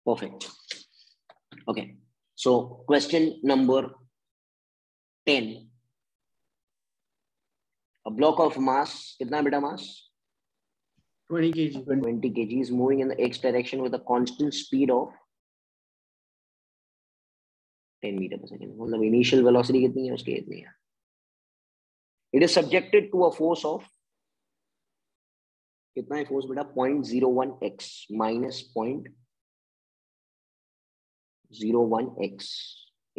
Perfect. Okay. So question number 10. A block of mass, kitna beta mass? 20 kg. 20 kg is moving in the x direction with a constant speed of 10 meter per second. मतलब initial velocity कितनी है उसकी इतनी है. It is subjected to a force of कितना है force बेटा 0.01 x minus 0.01 x.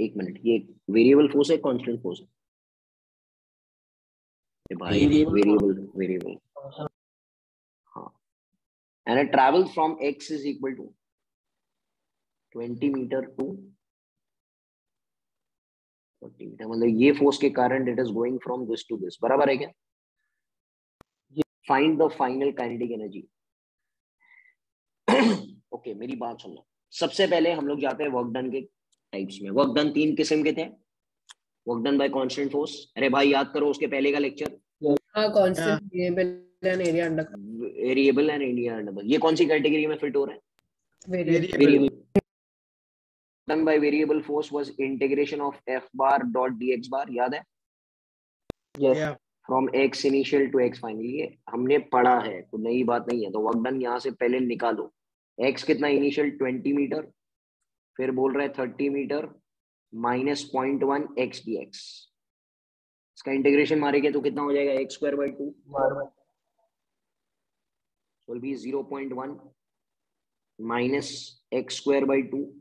एक मिनट, ये वेरिएबल फोर्स है कांस्टेंट फोर्स है? भाई वेरिएबल. हाँ. And it travels from x is equal to 20 meter to 40 meter. मतलब ये फोर्स के कारण it is going from this to this. बराबर है क्या? Find the final kinetic energy. Okay, मेरी बात सुनना. सबसे पहले हम लोग जाते हैं वर्क डन के टाइप्स में. वर्क डन 3 किस्म के थे. Work done by constant force. अरे भाई याद करो उसके पहले का लेक्चर. हाँ, constant variable and area under. ये कौन सी कैटेगरी में फिट हो रहा है? Variable. Done by variable force was integration of f bar dot dx bar. याद है? Yes. From x initial to x final. ये हमने पढ़ा है, तो नई बात नहीं है. तो वर्क डन यहाँ से पहले निकालो. x कितना इनिशियल 20 मीटर, फिर बोल रहा है 30 मीटर माइनस 0.1 x dx. इसका इंटीग्रेशन मारेंगे तो कितना हो जाएगा? x square by 2. So will be 0.1 minus x square by 2.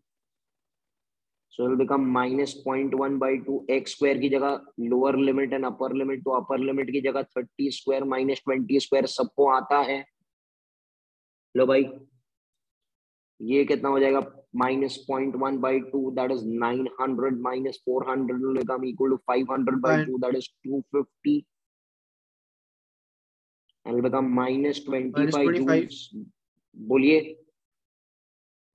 So it will become minus 0.1 by 2. X square की जगह lower limit and upper limit, तो अपर लिमिट की जगह 30 स्क्वायर माइनस 20 स्क्वायर सबको आता है. लो भाई, ये कितना हो जाएगा? minus 0.1 by 2, that is 900 minus 400 will become equal to 500 by 2, that is 250, and will become minus 25 joules. बोलिए.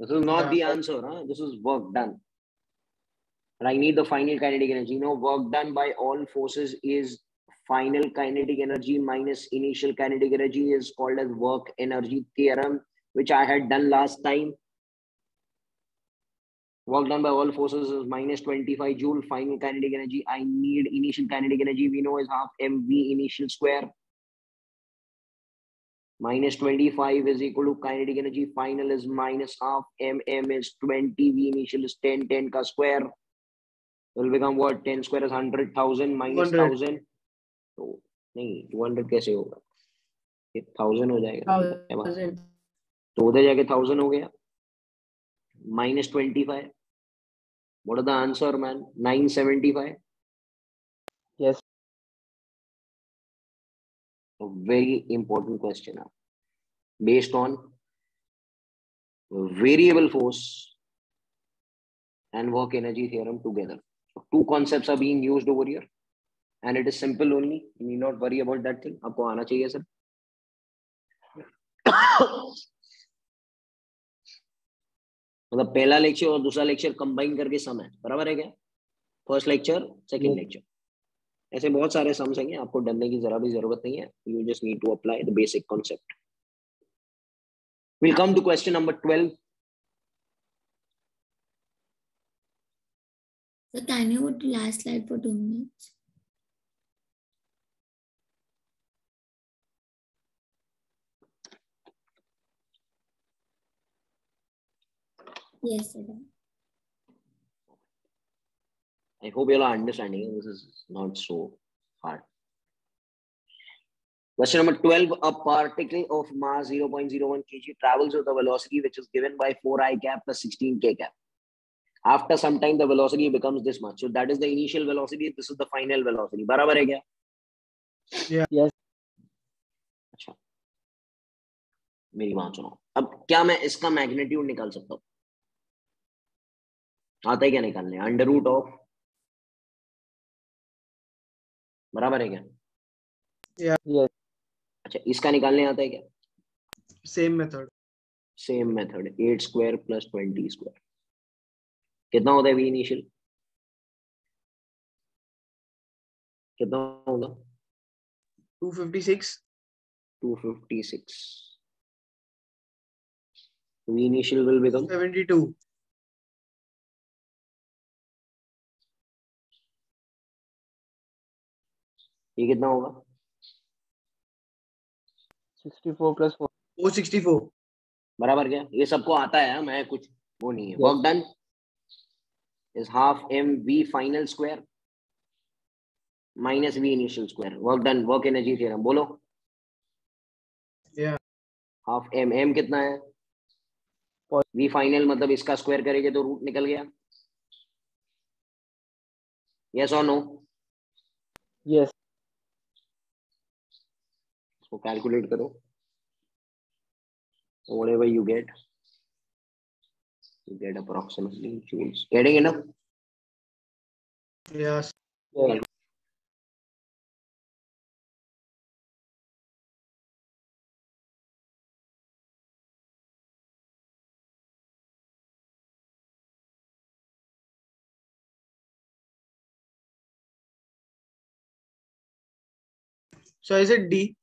This is not the answer, huh? This is work done. And I need the final kinetic energy. You know, work done by all forces is final kinetic energy minus initial kinetic energy is called as work energy theorem, which I had done last time. Work done by all forces is minus 25 joule. Final kinetic energy, I need initial kinetic energy, we know, is half mv initial square. Minus 25 is equal to kinetic energy final is minus half mm is 20, v initial is 10, 10 ka square. Will become what? 10 square is 100,000 minus 1,000. तो नहीं 200 कैसे होगा? ये 1000 हो जाएगा. तो उधर जाके 1000 हो गया. Minus 25. What is the answer, man? 975. Yes. A very important question. Based on variable force and work energy theorem together. So two concepts are being used over here. And it is simple only. You need not worry about that thing. आपको आना चाहिए sir. मतलब पहला lecture और दूसरा lecture combine करके सम है. बराबर है क्या? First lecture, second lecture. ऐसे बहुत सारे सम्स हैं, आपको डरने की जरा भी जरूरत नहीं है. You just need to apply the basic concept. We'll come to question number 12. So can you go to last slide for 2 minutes? Yes, sir. I hope you all are understanding. This is not so hard. Question number 12. A particle of mass 0.01 kg travels with a velocity which is given by 4i cap plus 16k cap. After some time, the velocity becomes this much. So that is the initial velocity. This is the final velocity. बराबर है क्या? Yeah. Yes. अच्छा, मेरी बात सुनो. अब क्या मैं इसका मैग्नीट्यूड निकाल सकता हूँ? आता है क्या निकालने? Under root of. बराबर है क्या? Yes. अच्छा, इसका निकालने आता है क्या? Same method. Same method. 8 square plus 20 square. कितना होता है वी इनिशियल? कितना होगा? 256. 256. V initial will become 72. ये कितना होगा? 64 plus 4. 464. बराबर क्या? ये सबको आता है, मैं कुछ वो नहीं है. Work done is half mv final square minus v initial square. Work done, work energy theorem बोलो. Yeah. हाफ m कितना है? v फाइनल मतलब इसका स्क्वायर करेंगे तो रूट निकल गया. यस और नो? Yes. इसको कैलकुलेट करो. Whatever you get approximately joules. Getting enough? Yes. Yes. So is it D?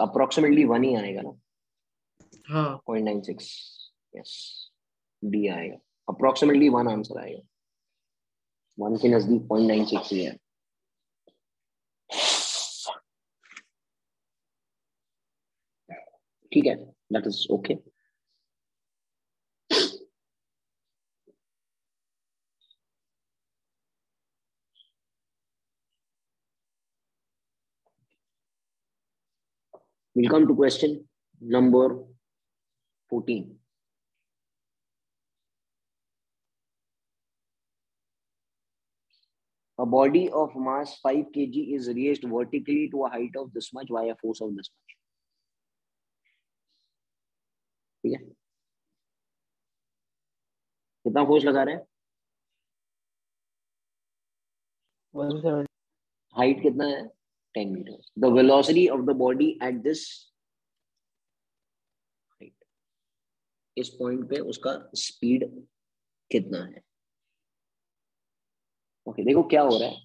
Approximately 1 ही आएगा ना. हाँ. 0.96. Yes. D आएगा. Approximately 1 आंसर आएगा. 1 के नजदीक 0.96 ही है. ठीक है. That is okay. We'll come to question number 14. A body of mass 5 kg is raised vertically to a height of this much by a force of this much. ठीक है. कितना फोर्स लगा रहे हैं? 170. हाइट कितना है? 10 metre. The velocity of the body at this height. इस point पे उसका स्पीड कितना है? ओके, देखो क्या हो रहा है.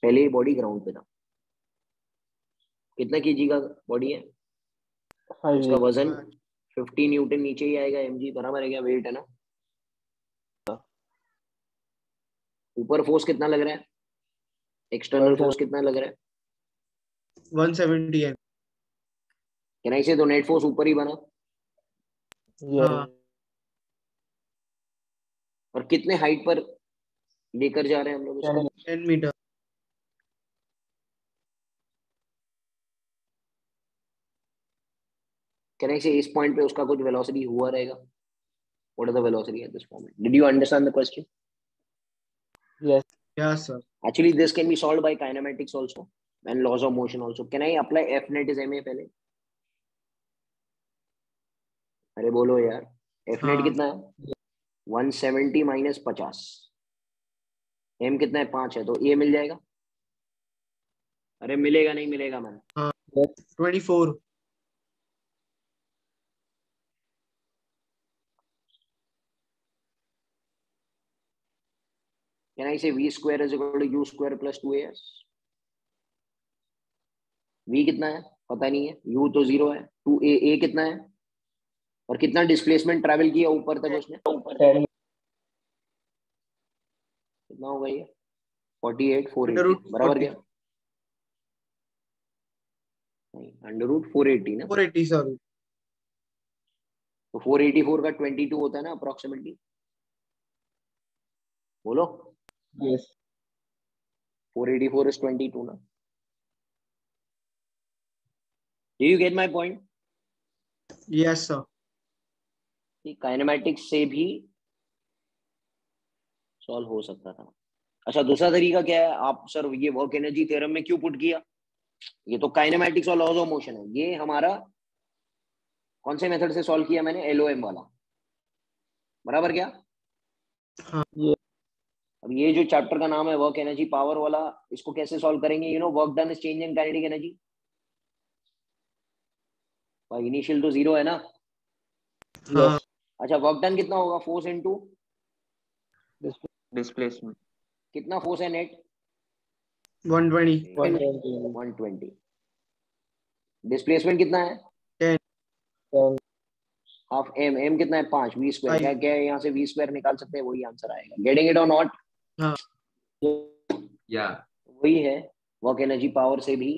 पहले ये बॉडी ग्राउंड पे था. कितना केजी का बॉडी है? उसका वजन 50 न्यूटन नीचे ही आएगा. mg बराबर है क्या? वेट है ना. ऊपर फोर्स कितना लग रहा है? एक्सटर्नल फोर्स कितना लग रहा है? 170 है. कैन आई से तो नेट फोर्स ऊपर ही बना. हाँ. और कितने हाइट पर लेकर जा रहे हैं हम लोग इसको? 10 मीटर. कैन आई से इस पॉइंट पे उसका कुछ वेलोसिटी हुआ रहेगा? What is the velocity at this moment? Did you understand the question? Yes. Yes, sir. Actually, this can be solved by kinematics also and laws of motion also. Can I apply F net is ma पहले? अरे बोलो यार. F net कितना है? 170 minus 50. M कितना है? 5 है, तो A मिल जाएगा. अरे मिलेगा नहीं मिलेगा मैम? हाँ. 24. Can I say V square is equal to U square plus 2AS? V कितना है? पता नहीं है. U तो 0 है. 2A कितना है? और कितना डिस्प्लेसमेंट ट्रैवल किया ऊपर तक उसने? कितना होगा ये? 48 480 बराबर क्या? नहीं, अंडर रूट 480 ना. 480 सॉरी. तो 484 का 22 होता है ना अप्रोक्सीमेटली. बोलो. Yes. 484 is 22 ना. Do you get my point? Yes, sir. Kinematics से भी सॉल्व हो सकता था. अच्छा, दूसरा तरीका क्या है? आप सर ये वर्क एनर्जी थ्योरम में क्यों पुट किया? ये तो काइनेमैटिक्स और लॉज ऑफ मोशन है. ये हमारा कौन से मेथड से सॉल्व किया मैंने? एलओएम वाला. बराबर क्या? हाँ. अब ये जो चैप्टर का नाम है वर्क एनर्जी पावर वाला, इसको कैसे सॉल्व करेंगे? You know work done is change in kinetic energy. भाई इनिशियल तो 0 है ना. हाँ. अच्छा, वर्क डन कितना होगा? Force into displacement. कितना फोर्स है नेट? 120. 120. डिस्प्लेसमेंट कितना है? 10 हाफ एम, एम कितना है? 5, वी स्क्वायर। क्या 5 क्या है यहाँ से वी स्क्वायर निकाल सकते हैं, वही आंसर आएगा। गेटिंग इट और नॉट? हाँ या वही है, वर्क एनर्जी पावर से भी,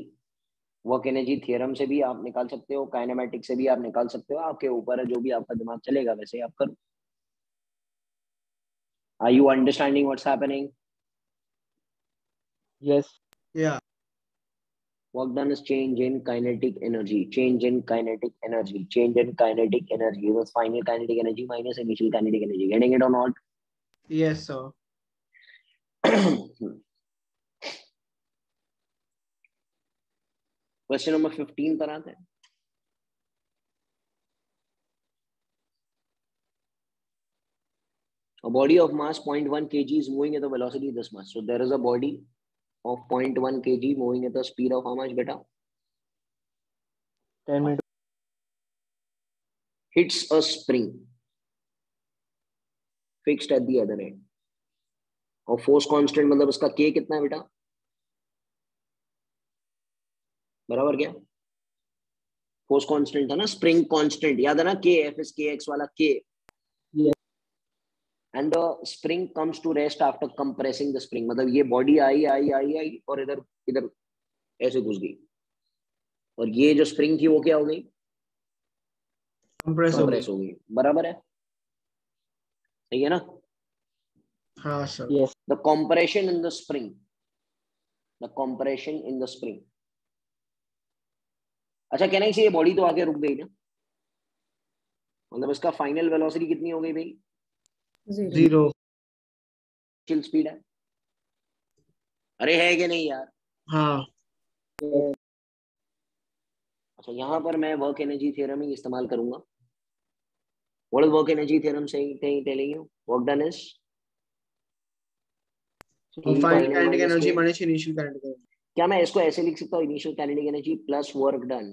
वर्क एनर्जी थ्योरम से भी आप निकाल सकते हो, काइनेमेटिक से भी आप निकाल सकते हो, आपके ऊपर है, जो भी आपका दिमाग चलेगा वैसे आप करो। Are you understanding what's happening? yes yeah Work done is change in kinetic energy, change in kinetic energy, change in kinetic energy. That's final kinetic energy minus initial kinetic energy. Getting it or not? yes sir Question number 15 पर आते हैं। A body of mass 0.1 kg is moving at the velocity this much. So there is a body of 0.1 kg moving at the speed of how much, beta? 10 meters Hits a spring fixed at the other end. और force constant मतलब उसका k कितना है बेटा? बराबर क्या? Force constant था ना, स्प्रिंग कांस्टेंट, याद है ना? k f is kx वाला k. yes And the spring comes to rest after compressing the spring. मतलब ये बॉडी आई आई आई आई और इधर इधर ऐसे घुस गई, और ये जो स्प्रिंग थी वो क्या हो गई? compress हो कंप्रेस गई हो गई। बराबर है, सही है ना? हाँ sir Yes. The compression in the spring, the compression in the spring. अच्छा, कहना ही से ये बॉडी तो आके रुक गई ना, मतलब इसका फाइनल वेलोसिटी कितनी हो गई भाई? 0 चिल स्पीड है। अरे है कि नहीं यार? हाँ अच्छा, यहाँ पर मैं वर्क एनर्जी थ्योरम ही इस्तेमाल करूंगा। What is work energy theorem saying telling you? Work done is final final kinetic minus energy K. Minus initial kinetic energy क्या मैं इसको ऐसे लिख सकता हूँ? Initial kinetic energy plus work done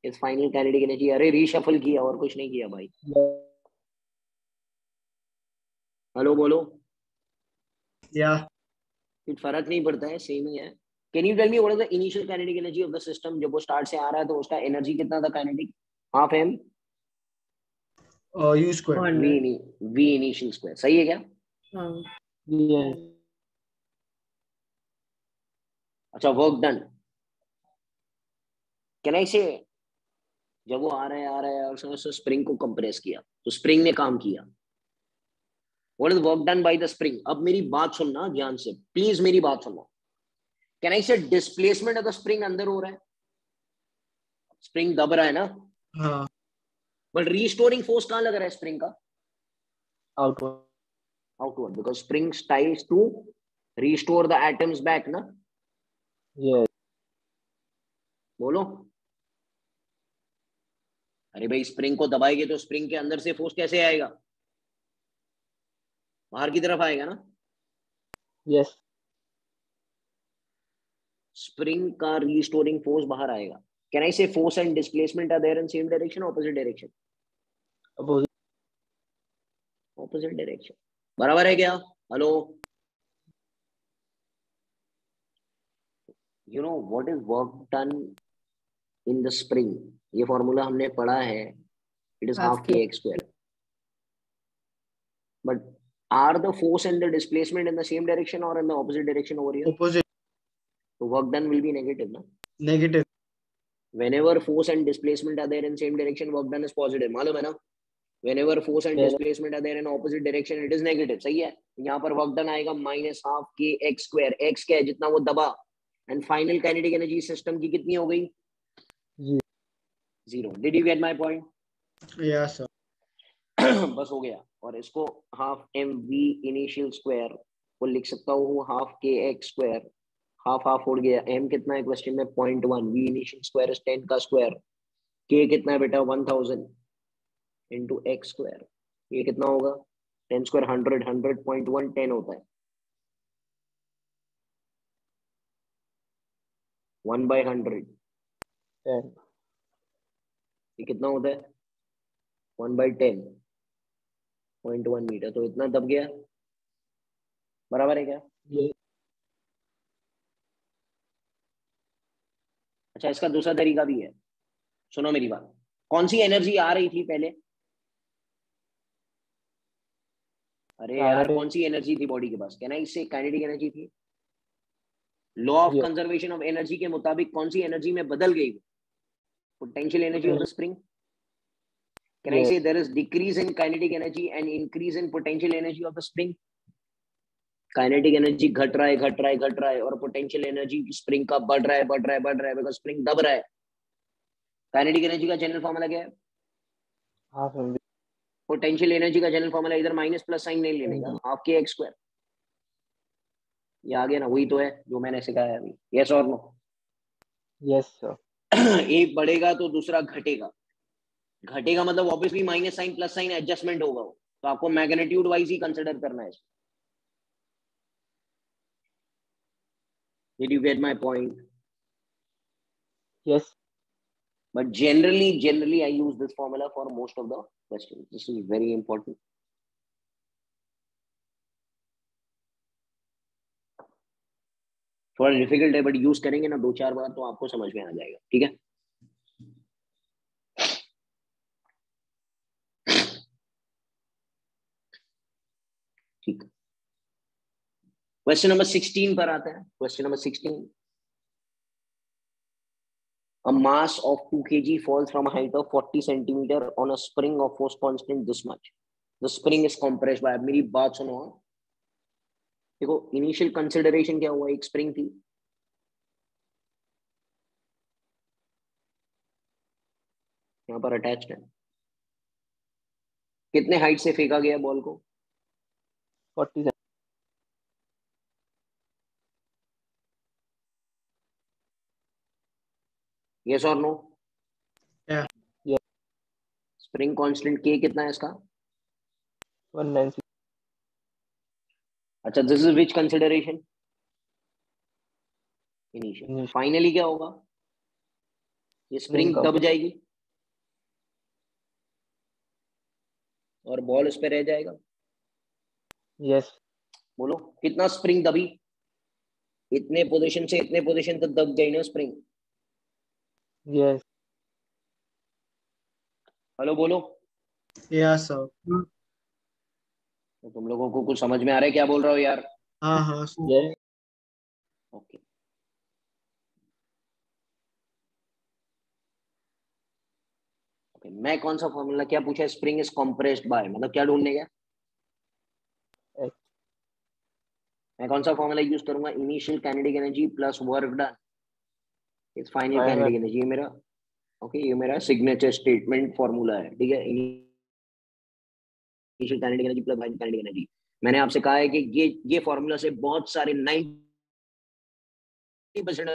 is final kinetic energy. अरे reshuffle किया और कुछ नहीं किया भाई। हेलो बोलो। या कुछ फर्क नहीं पड़ता है, सेम ही है। Can you tell me what is the initial kinetic energy of the system? जब वो स्टार्ट से आ रहा है तो उसका एनर्जी कितना था kinetic? Half M U square V initial square. सही है क्या? हाँ Yes. अच्छा, वर्क डन कैन आई से, जब वो आ रहा है और उसने स्प्रिंग को कंप्रेस किया तो स्प्रिंग ने काम किया। What is work done by the spring? अब मेरी बात सुनना ध्यान से, प्लीज मेरी बात सुनो। कैन आई से डिस्प्लेसमेंट ऑफ द स्प्रिंग अंदर हो रहा है, स्प्रिंग दब रहा है ना, हाँ बट रीस्टोरिंग फोर्स कहां लग रहा है स्प्रिंग का? Outward. Outward, because spring tries to restore the atoms back ना। Yes. बोलो। अरे भाई, स्प्रिंग को दबाएंगे तो स्प्रिंग के अंदर से फोर्स कैसे आएगा? बाहर की तरफ आएगा ना। Yes. स्प्रिंग का रीस्टोरिंग फोर्स बाहर आएगा। Can I say force and displacement are there in same direction, opposite direction? Opposite. Opposite direction. बराबर है क्या? Hello, you know what is work done in the spring? ये फॉर्मूला हमने पढ़ा है, it is half Half K K. X square. But are the force and the displacement in the same direction और in the opposite direction over here? Opposite तो work done will be negative ना। Negative whenever force and displacement are there in same direction, work done is positive, मालूम है ना? whenever force and Yes. displacement are there in opposite direction, it is negative। सही है? यहाँ पर work done आएगा minus half K X square. X क्या है? जितना वो दबा। And final kinetic energy system की कितनी हो गई? Zero. 0। Did you get my point? Yes sir बस हो गया। और इसको half M V initial square को लिख सकता हूँ half K X square. Half half उड़ गया। एम कितना है क्वेश्चन में? 0.1। वी इनिशियल स्क्वायर इज 10 का स्क्वायर। के कितना है बेटा? 1000 इंटू एक्स स्क्वायर। ये कितना होगा? 10 स्क्वायर 100, 100.1 10 होता है। 1/100 10. ये कितना होता है? 1/10 0.1 मीटर। तो इतना दब गया। बराबर है क्या? Yes. अच्छा, इसका दूसरा तरीका भी है, सुनो मेरी बात। कौन सी एनर्जी आ रही थी पहले? अरे यार, कौन सी एनर्जी थी बॉडी के पास? Can I say kinetic energy थी। Law of Yes. Conservation of energy के मुताबिक कौन सी एनर्जी में बदल गई? Potential energy of the spring. Can I Yes. Say there is decrease in kinetic energy and increase in potential energy of the spring. Kinetic energy घट रहा है और पोटेंशियल एनर्जी स्प्रिंग का बढ़ रहा है बिकॉज स्प्रिंग दब रहा है। काइनेटिक एनर्जी का जनरल फॉर्मूला क्या है? Half mv. पोटेंशियल एनर्जी का जनरल फॉर्मूला इधर माइनस प्लस साइन नहीं लेने का, हाफ के एक्स स्क्वायर। ये आ गया ना, वही तो है जो मैंने सिखाया है अभी। यस और नो? Yes, sir. एक बढ़ेगा तो दूसरा घटेगा। घटेगा मतलब obviously minus sign plus sign adjustment होगा, तो आपको मैग्नीट्यूड वाइज ही कंसिडर करना है। Did you get my point? Yes. But generally I use this formula for most of the questions. This is very important. थोड़ा डिफिकल्ट है, but use करेंगे ना 2-4 बार तो आपको समझ में आ जाएगा। ठीक है, ठीक। क्वेश्चन नंबर 16 पर आते हैं। Question number 16, a mass of 2 kg falls from a height of 40 centimeter on a spring of force constant this much. The spring is compressed by, मेरी बात सुनो। देखो, इनिशियल कंसिडरेशन क्या हुआ? एक स्प्रिंग थी, यहाँ पर अटैच्ड है। कितने हाइट से फेंका गया बॉल को? 40 यस और no? Yeah. Yes. Spring constant के कितना है इसका? 196. अच्छा, this is which consideration? Initial. Initial. Finally क्या होगा? ये स्प्रिंग Spring दब जाएगी और बॉल उस पे रह जाएगा। Yes. बोलो, कितना स्प्रिंग दबी? इतने पोजीशन से इतने पोजीशन तक दब गई ना स्प्रिंग। Yes. हेलो बोलो। Yeah, sir. तो तुम लोगों को कुछ समझ में आ रहा है क्या बोल रहा हो यार? हाँ sir. Yes. Okay, okay. मैं कौन सा फॉर्मूला, क्या पूछा? स्प्रिंग इज कंप्रेस्ड बाय, मतलब क्या ढूंढने गया? X. मैं कौन सा फॉर्मूला यूज करूंगा? Initial kinetic energy plus work done is final Final. Kinetic energy. ये मेरा, ओके, ये मेरा सिग्नेचर स्टेटमेंट फॉर्मूला है। ठीक है, initial kinetic energy plus final kinetic energy. मैंने आपसे कहा है कि ये फॉर्मूला से बहुत सारे 90%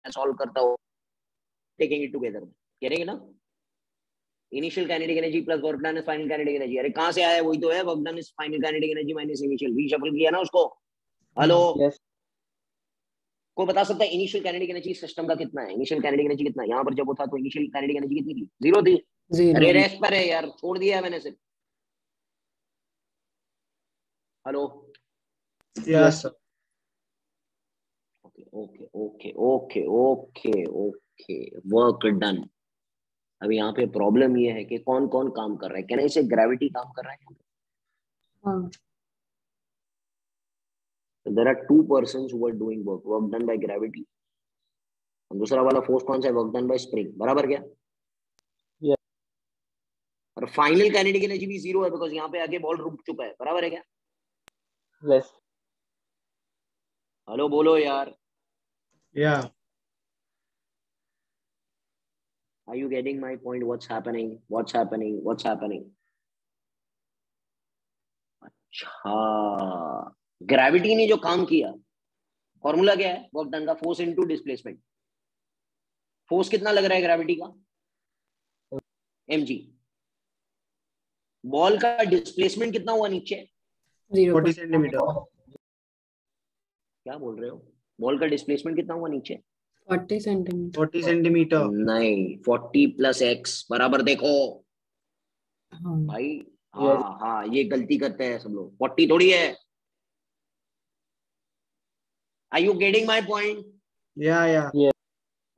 सॉल्व करता हो, टेकिंग इट टुगेदर। करेंगे ना? Initial kinetic energy plus work done is final kinetic energy. अरे कहां से आया? वही तो है, work done is final kinetic energy minus initial. Reshuffle किया ना उसको। Hello, Yes. कोई बता सकता है इनिशियल काइनेटिक एनर्जी सिस्टम का कितना है? इनिशियल काइनेटिक एनर्जी कितना है? यहाँ पर जब वो था तो इनिशियल काइनेटिक एनर्जी कितनी थी? 0 थी। अरे 0. रेस्ट पर है यार, छोड़ दिया है मैंने सिर्फ। Hello, Yeah, Yes. sir. Okay okay okay okay okay okay, work done. अब यहाँ पे प्रॉब्लम ये है कि कौन कौन काम कर रहा है। कहना इसे ग्रेविटी काम कर रहा है। हाँ. So there are 2 persons who are doing work done by gravity। और दूसरा वाला फोर्स कौन सा है? Work done by spring. बराबर क्या? Yes. और फाइनल काइनेटिक एनर्जी भी 0 है बिकॉज यहाँ पे आगे बॉल रुक चुका है। बराबर है क्या? Yes. हेलो बोलो यार। Yeah. Are you getting my point? What's happening? What's happening? What's happening? अच्छा, ग्रेविटी ने जो काम किया, फॉर्मूला क्या है? वर्क डन का फोर्स इनटू डिस्प्लेसमेंट। फोर्स कितना लग रहा है ग्रेविटी का? mg। बॉल का डिस्प्लेसमेंट कितना हुआ नीचे? 40 centimeter. क्या बोल रहे हो? बॉल का डिस्प्लेसमेंट कितना हुआ नीचे? 40 सेंटीमीटर. 40 centimeter. नहीं, 40 प्लस एक्स बराबर, देखो हाँ. भाई। हाँ हाँ, ये गलती करते हैं सब लोग। 40 थोड़ी है, are you getting my point? Yeah.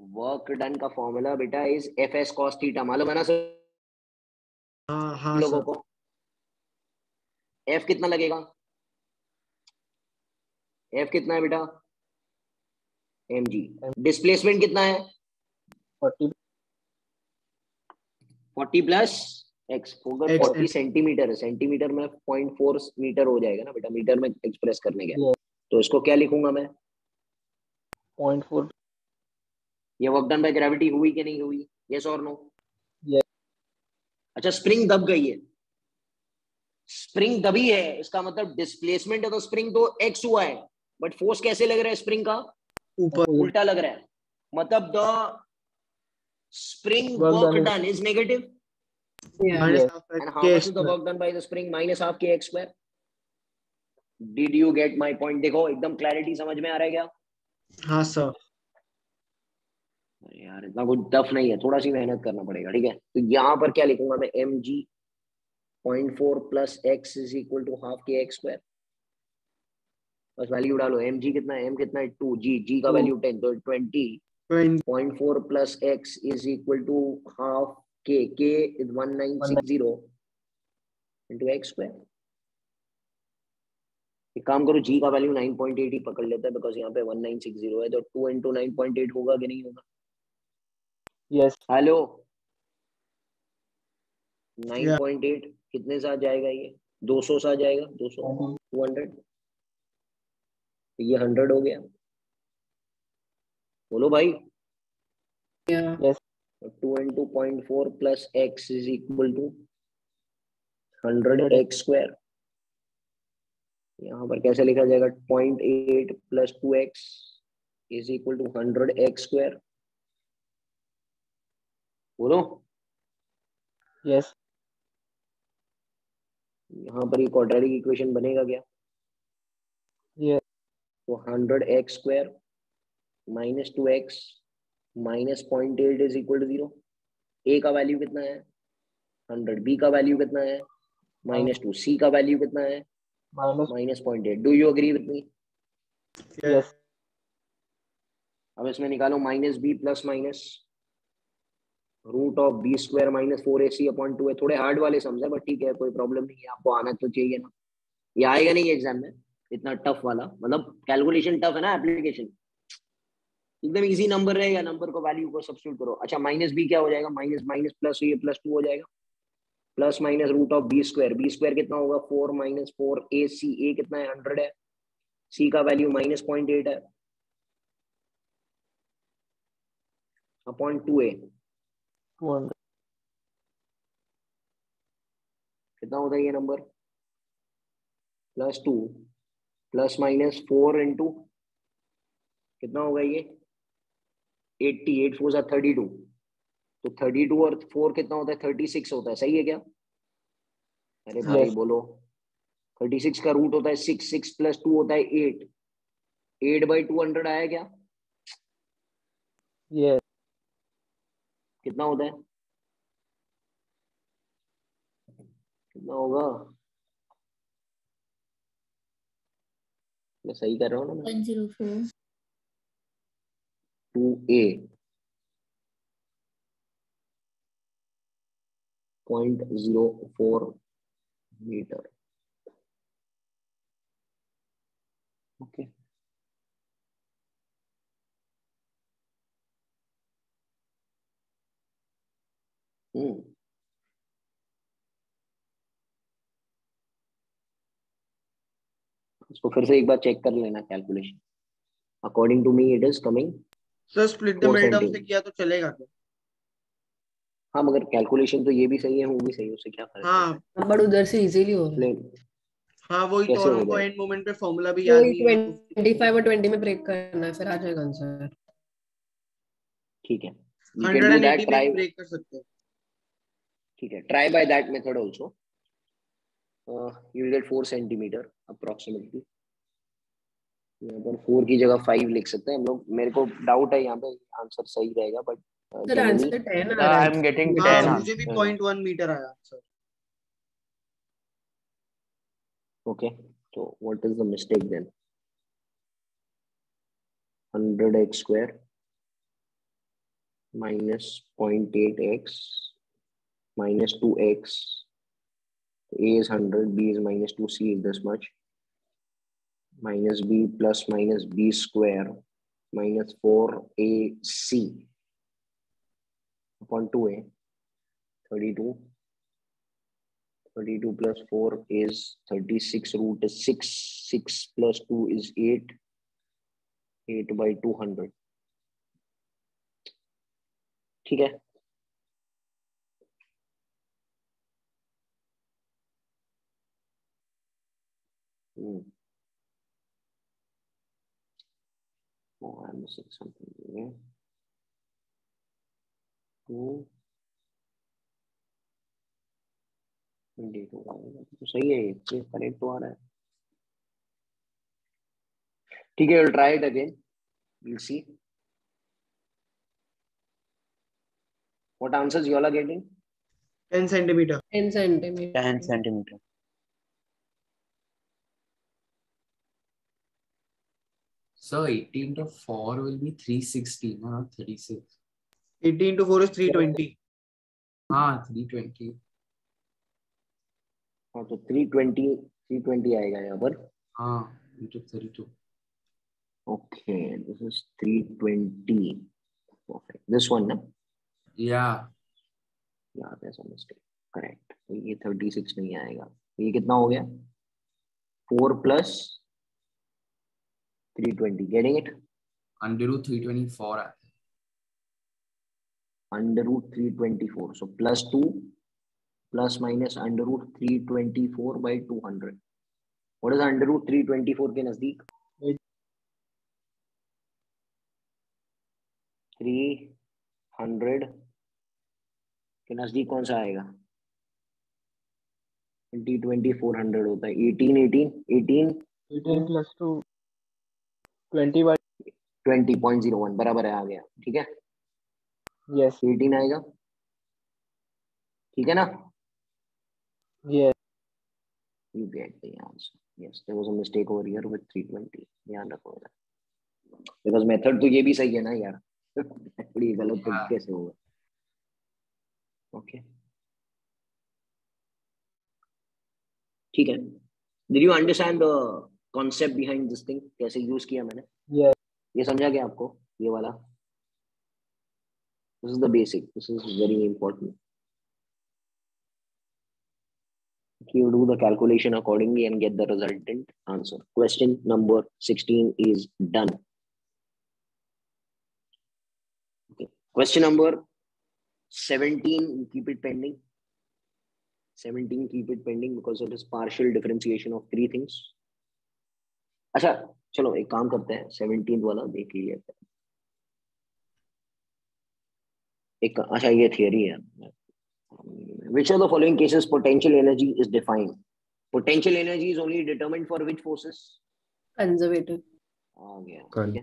Work done का फॉर्मूला बेटा is F S cos theta, मालूम है ना सब हाँ लोगों सर. को? एफ कितना लगेगा? एफ कितना है बेटा? M G. डिस्प्लेसमेंट कितना है? 40 40 प्लस एक्स. अगर X 40 सेंटीमीटर है, सेंटीमीटर में 0.4 मीटर हो जाएगा ना बेटा, मीटर में एक्सप्रेस करने के. Yes. तो इसको क्या लिखूंगा मैं? 0.4 ये वर्क डन बाय ग्रेविटी हुई कि नहीं हुई? यस और नो? Yes. अच्छा, स्प्रिंग दब गई है. स्प्रिंग दबी है, इसका मतलब डिस्प्लेसमेंट है, तो स्प्रिंग तो एक्स हुआ है, बट फोर्स कैसे लग रहा है स्प्रिंग का? ऊपर. उल्टा लग रहा है. मतलब the spring Work work done is done is negative. Yeah. minus Yes. half And x how k much is the square. work done by the spring? Minus half k x square. Did you get my point? देखो एकदम clarity समझ में आ रहा है क्या? हाँ sir. अरे यार इतना कुछ टफ नहीं है, थोड़ा सी मेहनत करना पड़ेगा. ठीक है, तो यहाँ पर क्या लिखूंगा मैं? M G 0.4 plus X is equal to half K X square. बस वैल्यू डालो. एम जी कितना है? एम कितना है? 2. जी का 2. वैल्यू 10, तो 20. 20. 0.4 plus X is equal to half K is 1960 into X square. एक काम करो, जी का वैल्यू 9.8 ही पकड़ लेता है, बिकॉज यहाँ पे 1960 है, तो 2 इंटू 9.8 होगा कि नहीं होगा? Yes. Hello, Yeah. 9.8 कितने से आ जाएगा ये? 200 से आ जाएगा. 200 200, तो ये 100 हो गया. बोलो भाई. Yeah. Yes. 2 into 0.4 plus X is equal to 100 X square. यहाँ पर कैसे लिखा जाएगा? 0.8 plus 2x is equal to 100 X square. बोलो. Yes. यहाँ पर ये क्वाड्रेटिक इक्वेशन बनेगा क्या? Yes. तो 100 X square minus 2x minus 0.8 is equal to 0. A का वैल्यू कितना है? 100. बी का वैल्यू कितना है? -2. सी का वैल्यू कितना है? Minus. -0.8. Do you agree with me? Yes. अब इसमें निकालो minus B plus minus root of B square minus 4ac/2 है. थोड़े हार्ड वाले समझे, बट ठीक है, कोई प्रॉब्लम नहीं है, आपको आना तो चाहिए ना. ये आएगा नहीं एग्जाम में इतना टफ वाला, मतलब कैलकुलेशन टफ है ना, एप्लीकेशन एकदम इजी. नंबर रहेगा, नंबर को वैल्यू को सब्स्टिट्यूट करो. अच्छा, माइनस बी क्या हो जाएगा? माइनस माइनस प्लस, ये +2 हो जाएगा. Plus minus root of B square कितना होगा? 4 - 4 ac. ए कितना है? 100 है. सी का वैल्यू -0.8 है अपॉन 2a. 200. कितना होता है ये नंबर? +2 प्लस माइनस 4 इंटू कितना होगा ये? 80. 8 4 32. तो 32 और 4 कितना होता है? 36 होता है. सही है क्या? अरे भाई Yes. बोलो. 36 का रूट होता है 6. 6 प्लस 2 होता है 8. 8/200 आया क्या? Yes. कितना होता है? कितना होगा? मैं सही कर रहा हूँ ना? 104. 2a 0.04 metre. ओके. इसको फिर से एक बार चेक कर लेना calculation. According to me it is coming sir split the 4 mid term से सेंटीमीटर. किया तो चलेगा क्या? हाँ, मगर कैलकुलेशन तो ये भी सही है, वो भी सही है, उससे क्या फर्क पड़ता हाँ. है? बट उधर से इजीली हो रहा है. प्लेन हाँ वही तो. कैसे और हो हमको जाएगा? एंड मोमेंट पे फॉर्मूला भी याद वही नहीं है तो. 25 और 20 में ब्रेक करना है, फिर आ जाएगा आंसर. ठीक है, यू कैन डू 180 दैट. में ट्राई. भी ब्रेक कर सकते हैं. ठीक है, try by that method also. You will get 4 centimetre approximately. यहाँ पर 4 की जगह 5 लिख सकते हैं हम लोग. मेरे को डाउट है यहाँ पे आंसर सही रहेगा, बट सर जनरली आंसर 10 आ रहा आई है. एम गेटिंग मिड 10 हाँ टर्म. मुझे भी आंसर. 0.1 मीटर आया सर. ओके. तो what is the mistake then? 100x square minus 0.8x minus 2x. A is 100, B is minus 2, C is this much, minus B plus minus B square minus 4AC upon 2A, 32. 32 plus 4 is 36, root is 6, 6 plus 2 is 8, 8 by 200. ठीक है? Oh, I'm missing something here. 2 22 तो सही है, ये correct तो आ रहा है. ठीक है, we'll try it again. We'll see. What answers you all are getting? 10 centimeter. 10 centimeter. 10 centimeter. So 18 to 4 will be 360, not 36. 18 to 4 is 320. हाँ 320. हाँ तो 320 आएगा यहाँ पर. हाँ into 32. Okay, this is 320. Perfect. This one, na? Yeah. Yeah, there's a mistake. Correct. तो ये 36 नहीं आएगा. ये कितना हो गया? 4 plus 320. Getting it? Under root 324 आता है. Under root 324. So plus 2 plus minus under root 324 by 200. What is under root 324 के नजदीक? 300 के नजदीक कौन सा आएगा? 20 400 होता है. 18 plus 2 20 by 20.01 बराबर है, आ गया. ठीक है, yes 18 आएगा. ठीक है ना? yes You get the answer. Yes, there was a mistake over here with 320. ध्यान रखो इधर. Because method तो ये भी सही है ना यार. थोड़ी गलत तरीके से होगा. Okay. ठीक है. Did you understand the concept behind this thing? कैसे यूज किया मैंने? yes ये समझा क्या आपको? ये वाला. This is the basic. This is very important. You do the calculation accordingly and get the resultant answer. Question number 16 is done. Okay. Question number 17, keep it pending. 17, keep it pending because it is partial differentiation of three things. अच्छा चलो एक काम करते हैं, 17th वाला देख लीजिए. एक अच्छा ये थियरी है. Which of the following cases potential energy is defined? Potential energy is only determined for which forces? Conservative. आ गया. ठीक है.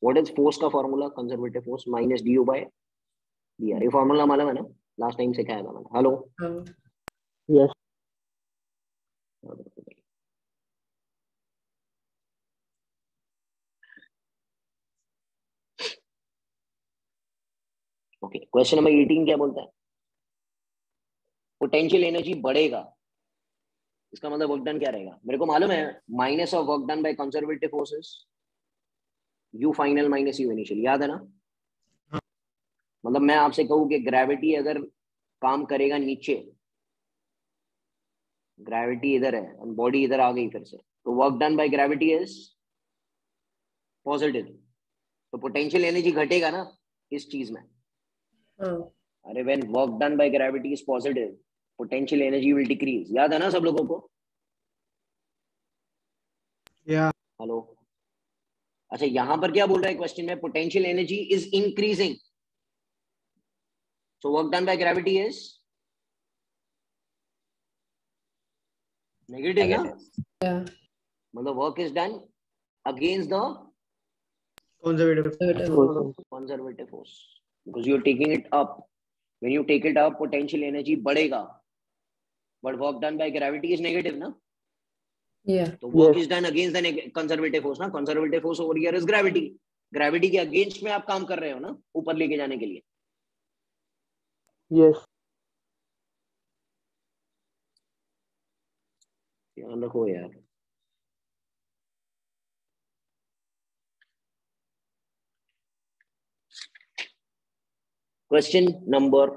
What is force का formula? Conservative force minus du by dr. ये formula मालूम है ना? Last time सिखाया था मैंने. Hello. yes Okay. Question number 18 क्या बोलता है? Potential energy बढ़ेगा. इसका मतलब वर्क डन क्या रहेगा? मेरे को मालूम है. Minus of work done by conservative forces you final minus you initial. याद है ना? मतलब मैं आपसे कहूं कि ग्रेविटी अगर काम करेगा नीचे, ग्रेविटी इधर है और बॉडी इधर आ गई फिर से, तो work done by gravity is positive. तो पोटेंशियल एनर्जी घटेगा ना इस चीज में. अरे when work done by gravity is positive, potential energy will decrease. याद है ना सब लोगों को? Yeah. हेलो. अच्छा यहां पर क्या बोल रहा है क्वेश्चन में? Potential energy is increasing. So work done by gravity is negative ना? Yeah. मतलब work is done against the Conservative. conservative force because you're taking it up. When you take it up, potential energy बढ़ेगा, but work done by gravity is negative ना? Yeah. तो work Yes. is done against the conservative force ना? Conservative force over here is gravity. Gravity के against में आप काम कर रहे हो ना ऊपर लेके जाने के लिए। Yes. ध्यान रखो यार। Question number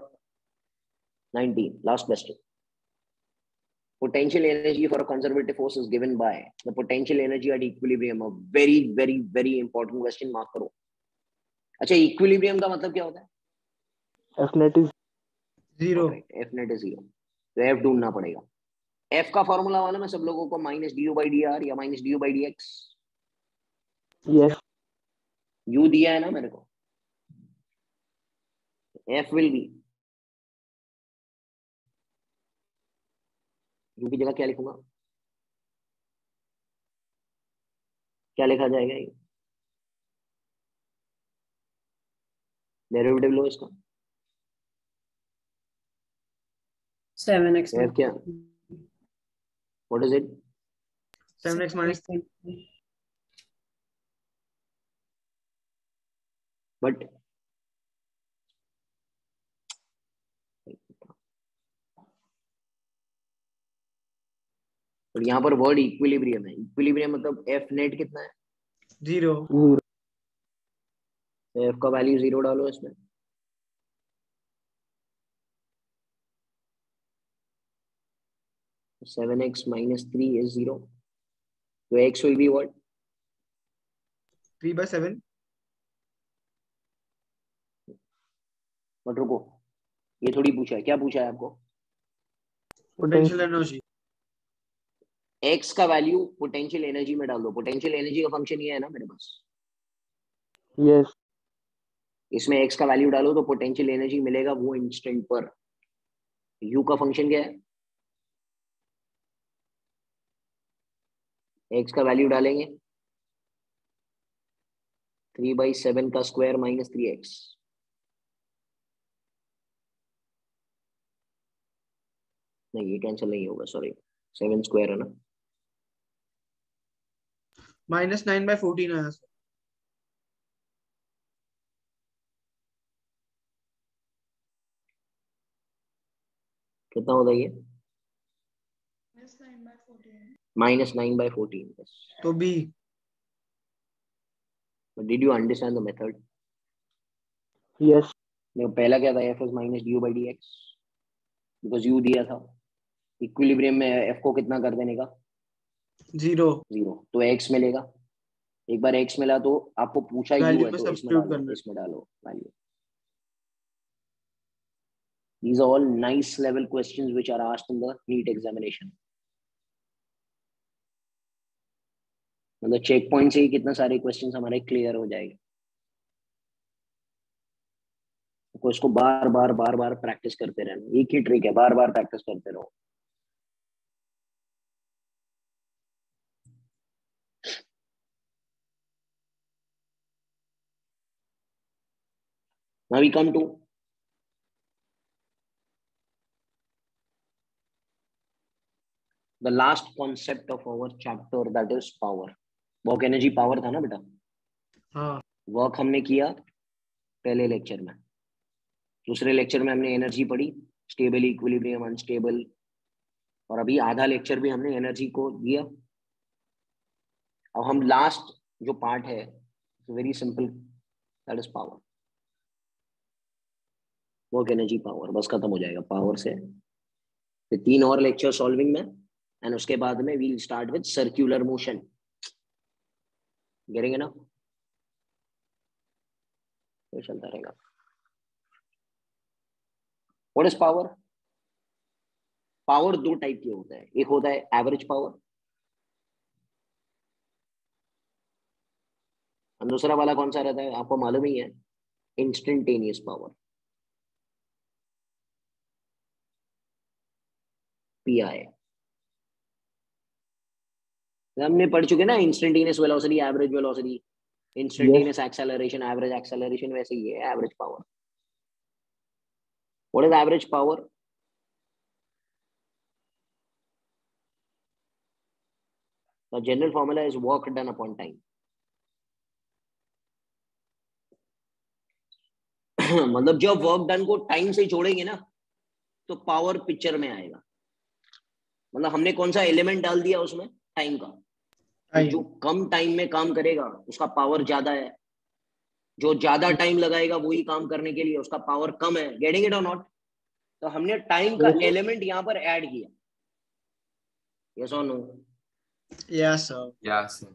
19, last question. Potential energy for a conservative force is given by the potential energy at equilibrium. A very important question, mark करो। अच्छा, equilibrium का मतलब क्या होता है? F net is 0. F net is 0, तो F ढूंढना पड़ेगा। F का फॉर्मूला वाला मैं सब लोगों को माइनस du/dr या माइनस du/dx। yes. U दिया है ना मेरे को, F will be, U की जगह क्या लिखूंगा, क्या लिखा जाएगा? ये डेरिवेटिव लो इसका। 7x F क्या, what is it? 7x minus but और यहाँ पर वर्ड इक्विलिब्रियम है। इक्विलिब्रियम मतलब एफ नेट कितना है? 0. 0. तो एफ का वैल्यू 0 डालो इसमें। तो 7x minus 3 is 0, तो x will be what? 3/7. But रुको, ये थोड़ी पूछा है, क्या पूछा है आपको? Potential energy. x का वैल्यू पोटेंशियल एनर्जी में डाल दो। पोटेंशियल एनर्जी का फंक्शन ये है ना मेरे पास, Yes. इसमें x का वैल्यू डालो तो पोटेंशियल एनर्जी मिलेगा वो इंस्टेंट पर। u का फंक्शन क्या है? x का वैल्यू डालेंगे 3/7 का स्क्वायर माइनस 3x। नहीं, ये कैंसिल नहीं होगा, सॉरी, 7 स्क्वायर है ना। -9/14 आया सर। कितना होता है ये? -9/14। तो B. Did you understand the method? Yes. पहला क्या था? f is minus du/dx, because u दिया था। इक्विलिब्रियम में f को कितना कर देने का? 0. 0, तो x मिलेगा। एक बार x मिला तो आपको पूछा u वैल्यू है में तो इसमें सब्स्टिट्यूट डालो, करना है। इसमें डालो value. These are all nice level questions which are asked in the NEET examination. मतलब चेक पॉइंट से ही कितना सारे क्वेश्चंस हमारे क्लियर हो जाएंगे। तो इसको बार बार प्रैक्टिस करते रहना, एक ही ट्रिक है, बार बार प्रैक्टिस करते रहो। Now we come to the last concept of our chapter, that is power. Work energy power था ना बेटा? हाँ. वर्क हमने किया पहले लेक्चर में, दूसरे लेक्चर में हमने एनर्जी पढ़ी, स्टेबल, इक्विलिब्रियम, अनस्टेबल, और अभी आधा लेक्चर भी हमने एनर्जी को दिया। अब हम लास्ट जो पार्ट है, very simple, that is power. Work energy power बस खत्म हो जाएगा पावर से। फिर 3 और लेक्चर सॉल्विंग में, एंड उसके बाद में we'll start with circular motion. Getting it? तो चलता रहेगा। What is power? Power 2 type के होता है, एक होता है एवरेज पावर, और दूसरा वाला कौन सा रहता है आपको मालूम ही है, इंस्टेंटेनियस पावर, पीआई। हमने पढ़ चुके ना, instantaneous velocity, average velocity, instantaneous acceleration, average acceleration, वैसे ही है average power. What is average power? The general formula is work done upon time. मतलब जब वर्क डन को टाइम से जोड़ेंगे ना तो पावर पिक्चर में आएगा। मतलब हमने कौन सा एलिमेंट डाल दिया उसमें, टाइम का। तो टाइम। जो कम टाइम में काम करेगा उसका पावर ज्यादा है, जो ज्यादा टाइम लगाएगा वही काम करने के लिए उसका पावर कम है। गेटिंग इट और नॉट? तो हमने टाइम का Yes. एलिमेंट यहाँ पर ऐड किया। यस और no? Yes sir. Yeah, sir.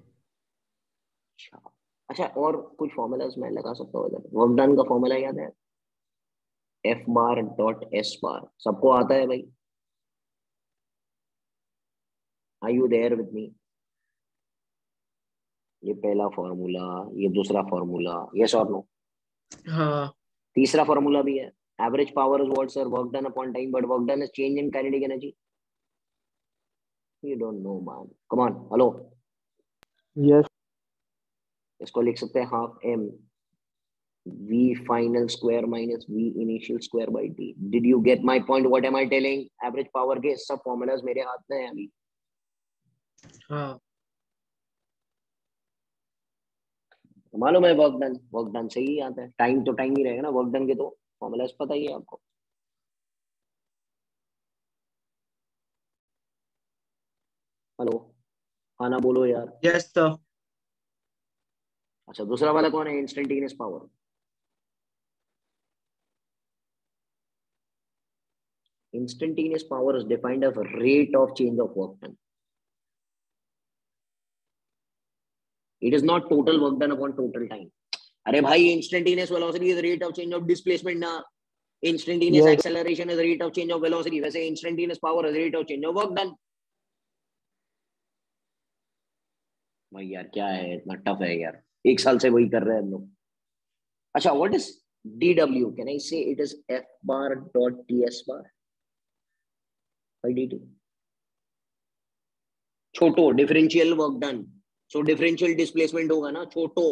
अच्छा, और कुछ फॉर्मूलाज मैं लगा सकता हूँ इधर। वर्क डन का फॉर्मूला याद है? F bar dot S bar, सबको आता है भाई? Are you there with me? ये पहला फॉर्मूला, ये दूसरा फॉर्मूला, यस और नो? हाँ। तीसरा फॉर्मूला भी है। Average power is what sir? Work done upon time, but work done is change in kinetic energy. You don't know man, come on, hello. Yes. इसको लिख सकते हैं half M v final square minus v initial square by t. Did you get my point? What am I telling? Average power के सब formulas मेरे हाथ में है अभी। हाँ। मालूम है वर्क डन से ही आता है। टाइम तो टाइम ही रहेगा ना, वर्क डन के तो फॉर्मूलाज पता ही है आपको। हेलो, खाना बोलो यार। Yes sir. अच्छा, दूसरा वाला कौन है? Instantaneous power. Instantaneous power is defined as a rate of change of work done. It is not total work done upon total time. अरे भाई, instantaneous velocity is the rate of change of displacement ना। Instantaneous Yes. acceleration is the rate of change of velocity. वैसे instantaneous power is the rate of change of work done. भाई यार क्या है, इतना tough है यार, एक साल से वही कर रहे हैं हम लोग। अच्छा, what is dw? Can I say it is f bar dot ts bar by dt? छोटो डिफरेंशियल वर्क डन, सो डिफरेंशियल डिस्प्लेसमेंट होगा ना। छोटो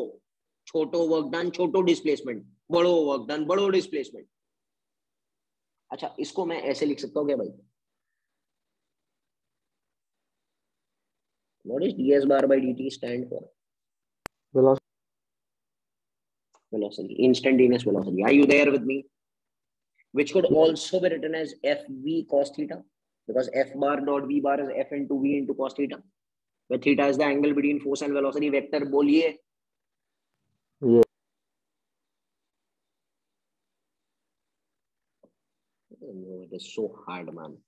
छोटो वर्क डन, छोटो डिस्प्लेसमेंट। बड़ो वर्क डन, बड़ो डिस्प्लेसमेंट। अच्छा, इसको मैं ऐसे लिख सकता हूँ क्या भाई? What is ds bar by dt stand for? Velocity. Velocity, instantaneous velocity. Are you there with me? Which could also be written as fv cos theta, because f bar dot v bar is f into v into cos theta, where theta is the angle between force and velocity vector. बोलिए। Yes. No, it is so hard man.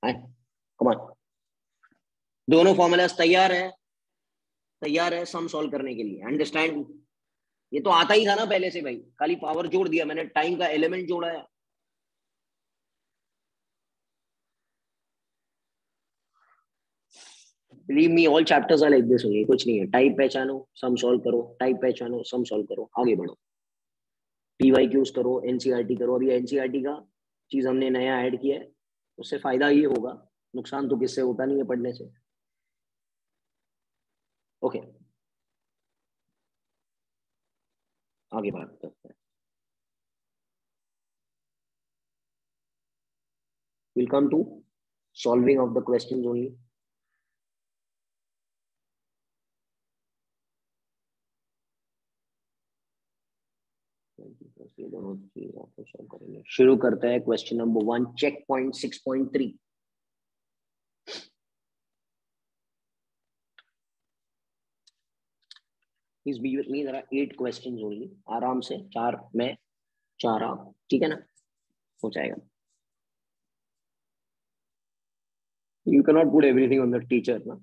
Come on, दोनों formulas तैयार है sum solve करने के लिए। Understand? ये तो आता ही था ना पहले से भाई, खाली पावर जोड़ दिया मैंने, टाइम का एलिमेंट जोड़ा है। Believe me, all chapters are like this. होंगे कुछ नहीं है, टाइप पहचानो सम सॉल्व करो, टाइप पहचानो सम सॉल्व करो, आगे बढ़ो। पीवाईक्यूज करो, एनसीईआरटी करो। अभी एनसीईआरटी का चीज हमने नया ऐड किया है, उससे फायदा ये होगा, नुकसान तो किससे होता नहीं है पढ़ने से। ओके, आगे बात करते हैं। We'll come to solving of the questions only. ये दोनों चीज आपको सॉल्व करेंगे। शुरू करते हैं question number 1, check point 6.3। Please be with me, there are 8 questions only. आराम से 4 मैं 4 आप, ठीक है ना? हो जाएगा। You cannot put everything on the teacher ना।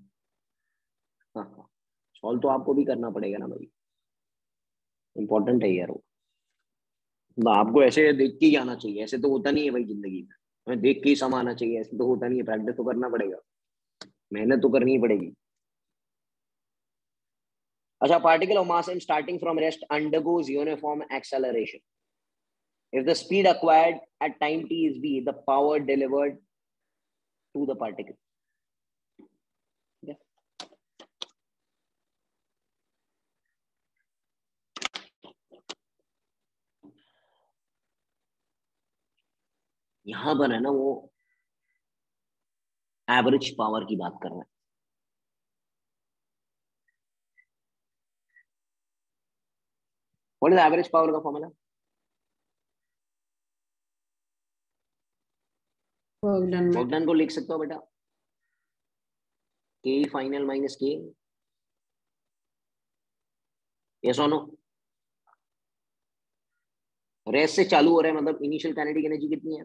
हाँ, सॉल्व तो आपको भी करना पड़ेगा ना भाई, इंपॉर्टेंट है यार वो। तो आपको ऐसे देख के ही आना चाहिए, ऐसे तो होता नहीं है भाई जिंदगी में। हमें देख के ही सम आना चाहिए, ऐसे तो होता नहीं है। प्रैक्टिस तो करना पड़ेगा, मेहनत तो करनी ही पड़ेगी। अच्छा, particle of mass m starting from rest undergoes uniform acceleration. If the speed acquired at time t is v, the power delivered to the particle. Yeah. यहां पर है ना वो एवरेज पावर की बात कर रहे हैं। What is average power का formula? Work done. Work done को लिख सकते हो बेटा, के फाइनल माइनस के, यस और नो? रेस से चालू हो रहा है मतलब इनिशियल काइनेटिक एनर्जी कितनी है?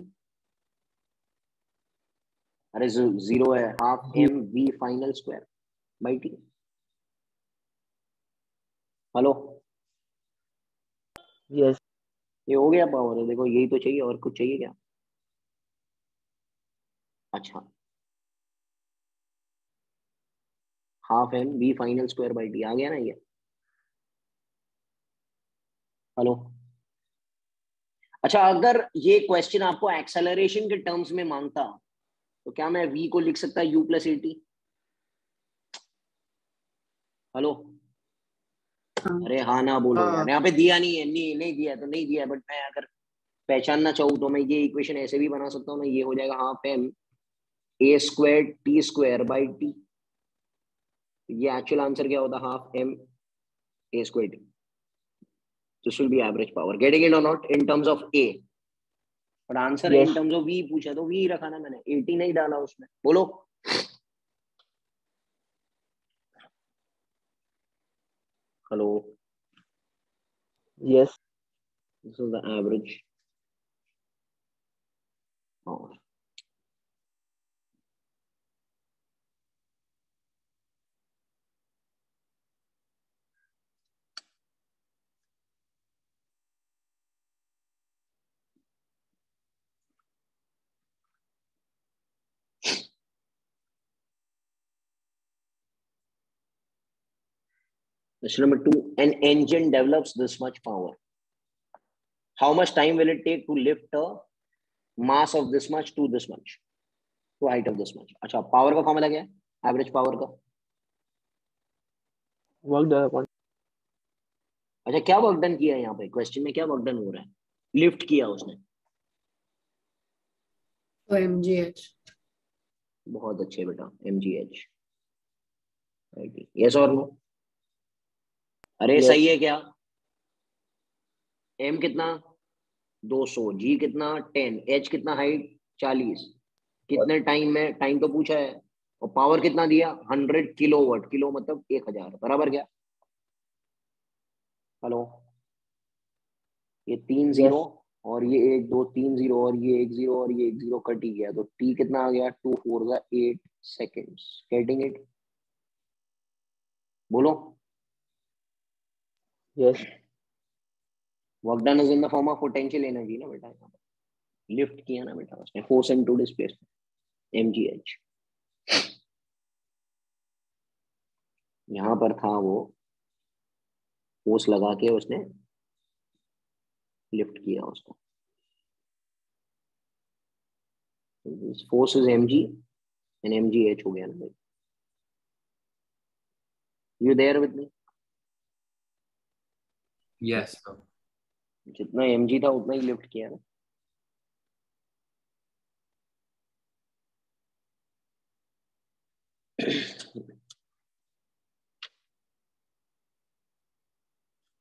अरे जीरो है, half M V final square by T. Hello, Yes. ये हो गया पावर, देखो यही तो चाहिए, और कुछ चाहिए क्या? अच्छा, half M V final square by T आ गया ना ये। हेलो, अच्छा अगर ये क्वेश्चन आपको एक्सेलरेशन के टर्म्स में मांगता तो क्या मैं v को लिख सकता u plus A T? Hello, अरे हाँ ना बोलो यार, हाँ यहाँ पे दिया नहीं है, नहीं नहीं दिया तो नहीं दिया, बट मैं अगर पहचानना चाहूँ तो मैं ये इक्वेशन ऐसे भी बना सकता हूँ ना, ये हो जाएगा half M A square T square by T. ये एक्चुअल आंसर क्या होता? Half M A square T. This will be average power, getting it और not in terms of A, but answer है in Yes. Terms of V पूछा तो we रखा ना मैंने, 80 नहीं डाला उसमें। बोलो, hello, Yes. This is the average power. Question number 2, an engine develops this much power. How much time will it take to lift a mass of this much to this much, to height of this much? अच्छा, power का formula क्या है? Average power का। Work done upon. अच्छा, क्या work done किया है यहाँ पे? क्वेश्चन में क्या वर्क डन हो रहा है? लिफ्ट किया उसने। So mgh. बहुत अच्छे बेटा, mgh। यस और नो? अरे Yes. सही है क्या? m कितना? 200, g कितना? 10, h कितना? हाइट 40, कितने टाइम में? टाइम तो पूछा है, और पावर कितना दिया? 100 किलोवाट, किलो मतलब 1000, बराबर क्या? हेलो, ये 3 Yes. जीरो और ये 1 2 3 जीरो और ये 1 जीरो और ये 1 जीरो कट ही गया, तो t कितना आ गया? 2 4 8 सेकेंड्स। Getting it? बोलो। Yes. Work done is in the form of potential energy ना बेटा, यहाँ पे लिफ्ट किया ना बेटा उसने, फोर्स इनटू डिस्प्लेसमेंट, mgh। यहाँ पर था वो, फोर्स लगा के उसने लिफ्ट किया उसको, force is mg and mgh हो गया ना भाई। You there with me? Yes, sir. जितना mg था उतना ही लिफ्ट किया ना।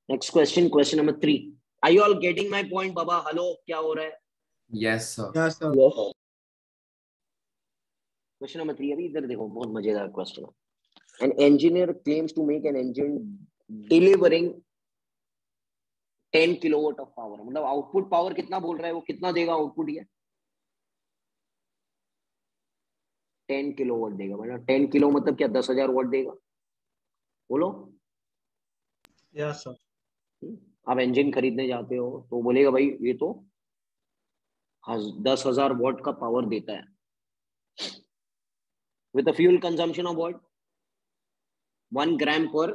Next question, question number 3। Are you all getting my point बाबा? हेलो, क्या हो रहा है? Yes, sir. yes sir. Yes. Question number 3, अभी इधर देखो, बहुत मजेदार क्वेश्चन है। An engineer claims to make an engine delivering 10 kilowatt of power, मतलब आउटपुट पावर कितना बोल रहा है वो? कितना देगा आउटपुट? ये 10 किलोवाट देगा, मतलब 10 किलो मतलब क्या? 10,000 वाट देगा। बोलो। yes sir. आप इंजन खरीदने जाते हो तो बोलेगा भाई ये तो 10,000 वाट का पावर देता है, with a fuel consumption of what? 1 gram per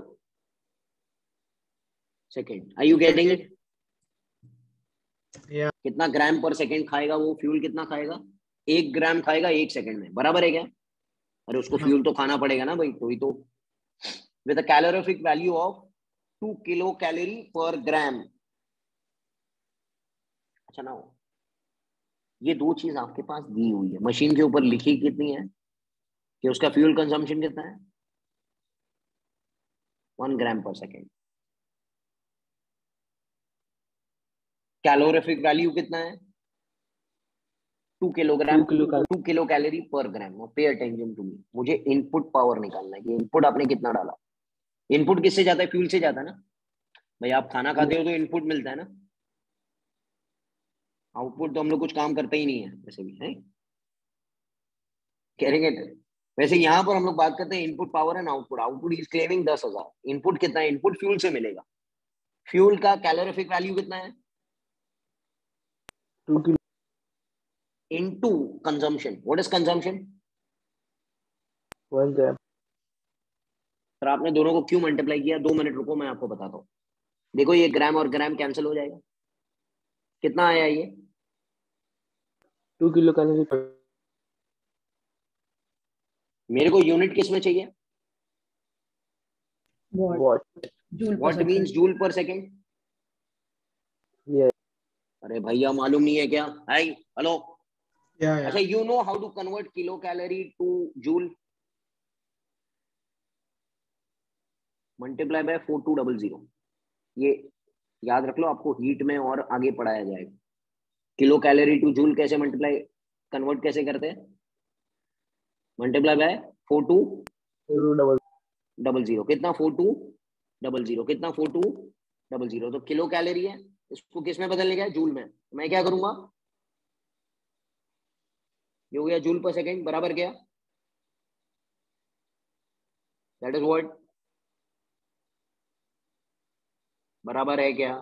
second. Are you getting it? Yeah. कितना ग्राम पर सेकेंड खाएगा वो फ्यूल? कितना खाएगा? 1 ग्राम खाएगा 1 सेकेंड में, बराबर है क्या? अरे उसको हाँ फ्यूल तो खाना पड़ेगा ना भाई, तो ही तो। With a calorific value of 2 kilo calorie पर ग्राम। अच्छा ना, ये दो चीज आपके पास दी हुई है, मशीन के ऊपर लिखी कितनी है कि उसका फ्यूल कंजम्पशन कितना है? 1 gram per second. Calorific value कितना है? 2 किलोग्राम 2 2 किलो कैलोरी पर ग्राम। पे अटेंशन टू मी, मुझे इनपुट पावर निकालना है कि इनपुट आपने कितना डाला। इनपुट किससे जाता है? फ्यूल से जाता है ना भाई। आप खाना खाते हो तो इनपुट मिलता है ना, आउटपुट तो हम लोग कुछ काम करते ही नहीं है वैसे भी है, करेंगे। वैसे यहाँ पर हम लोग बात करते हैं input power and output. Output is claiming 10,000, input कितना है? इनपुट फ्यूल से मिलेगा। फ्यूल का कैलोरीफिक वैल्यू कितना है? 2 kilo into consumption. What is consumption? 1 gram. Sir आपने दोनों को क्यों मल्टीप्लाई किया? 2 मिनट रुको, मैं आपको बताता हूँ। देखो ये ग्राम और ग्राम कैंसिल हो जाएगा। कितना आया ये? 2 किलो कैलोरी पर मेरे को यूनिट किस में चाहिए? Watt. Watt. Joule per what means second. Joule per second. Yes अरे भैया मालूम नहीं है क्या? Hi hello. Yeah, अच्छा, yeah. You know how to convert kilocalorie to joule? Multiply by 4200। ये याद रख लो, आपको हीट में और आगे पढ़ाया जाएगा। किलो कैलोरी टू जूल कैसे मल्टीप्लाई कन्वर्ट कैसे करते हैं? Multiply by 4200। 2 कितना? 4200 कितना? 4200। तो किलो कैलोरी है, इसको किस में बदलने का है? जूल में। मैं क्या करूंगा, ये हो गया जूल पर सेकंड बराबर क्या? दैट इज व्हाट, बराबर है क्या?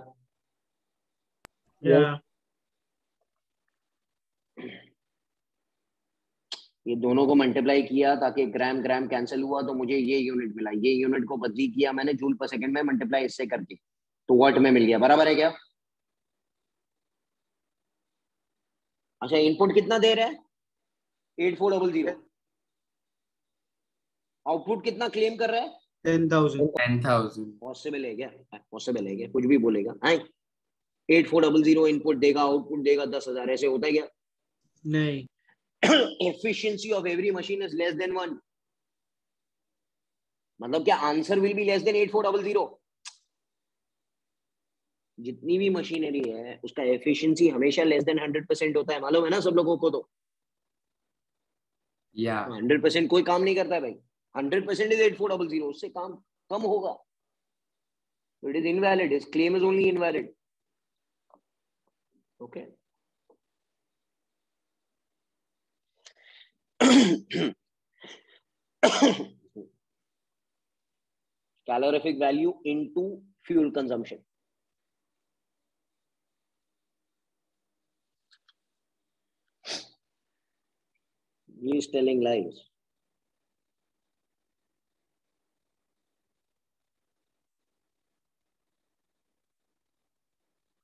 Yeah. ये दोनों को मल्टीप्लाई किया ताकि ग्राम ग्राम कैंसिल हुआ तो मुझे ये यूनिट मिला। ये यूनिट को बदली किया मैंने जूल पर सेकंड में, मल्टीप्लाई इससे करके तो वाट में मिल गया। बराबर है क्या? अच्छा, इनपुट कितना दे रहा है? 8400। आउटपुट कितना क्लेम कर रहा है? 10,000. 10,000. पॉसिबल है क्या? पॉसिबल है क्या? कुछ भी बोलेगा। 8400 इनपुट देगा, आउटपुट देगा 10,000। ऐसे होता है क्या? नहीं. Efficiency of every machine is less than 1। मतलब क्या answer will be less than 8400? जितनी भी मशीनरी है उसका एफिशिएंसी हमेशा लेस देन 100% होता है, मालूम है ना सब लोगों को? तो Yeah. 100% कोई काम नहीं करता है भाई। 100% इज 8400, उससे काम कम होगा। It is invalid, is claim is only invalid. Okay. calorific value into fuel consumption. He is telling lies.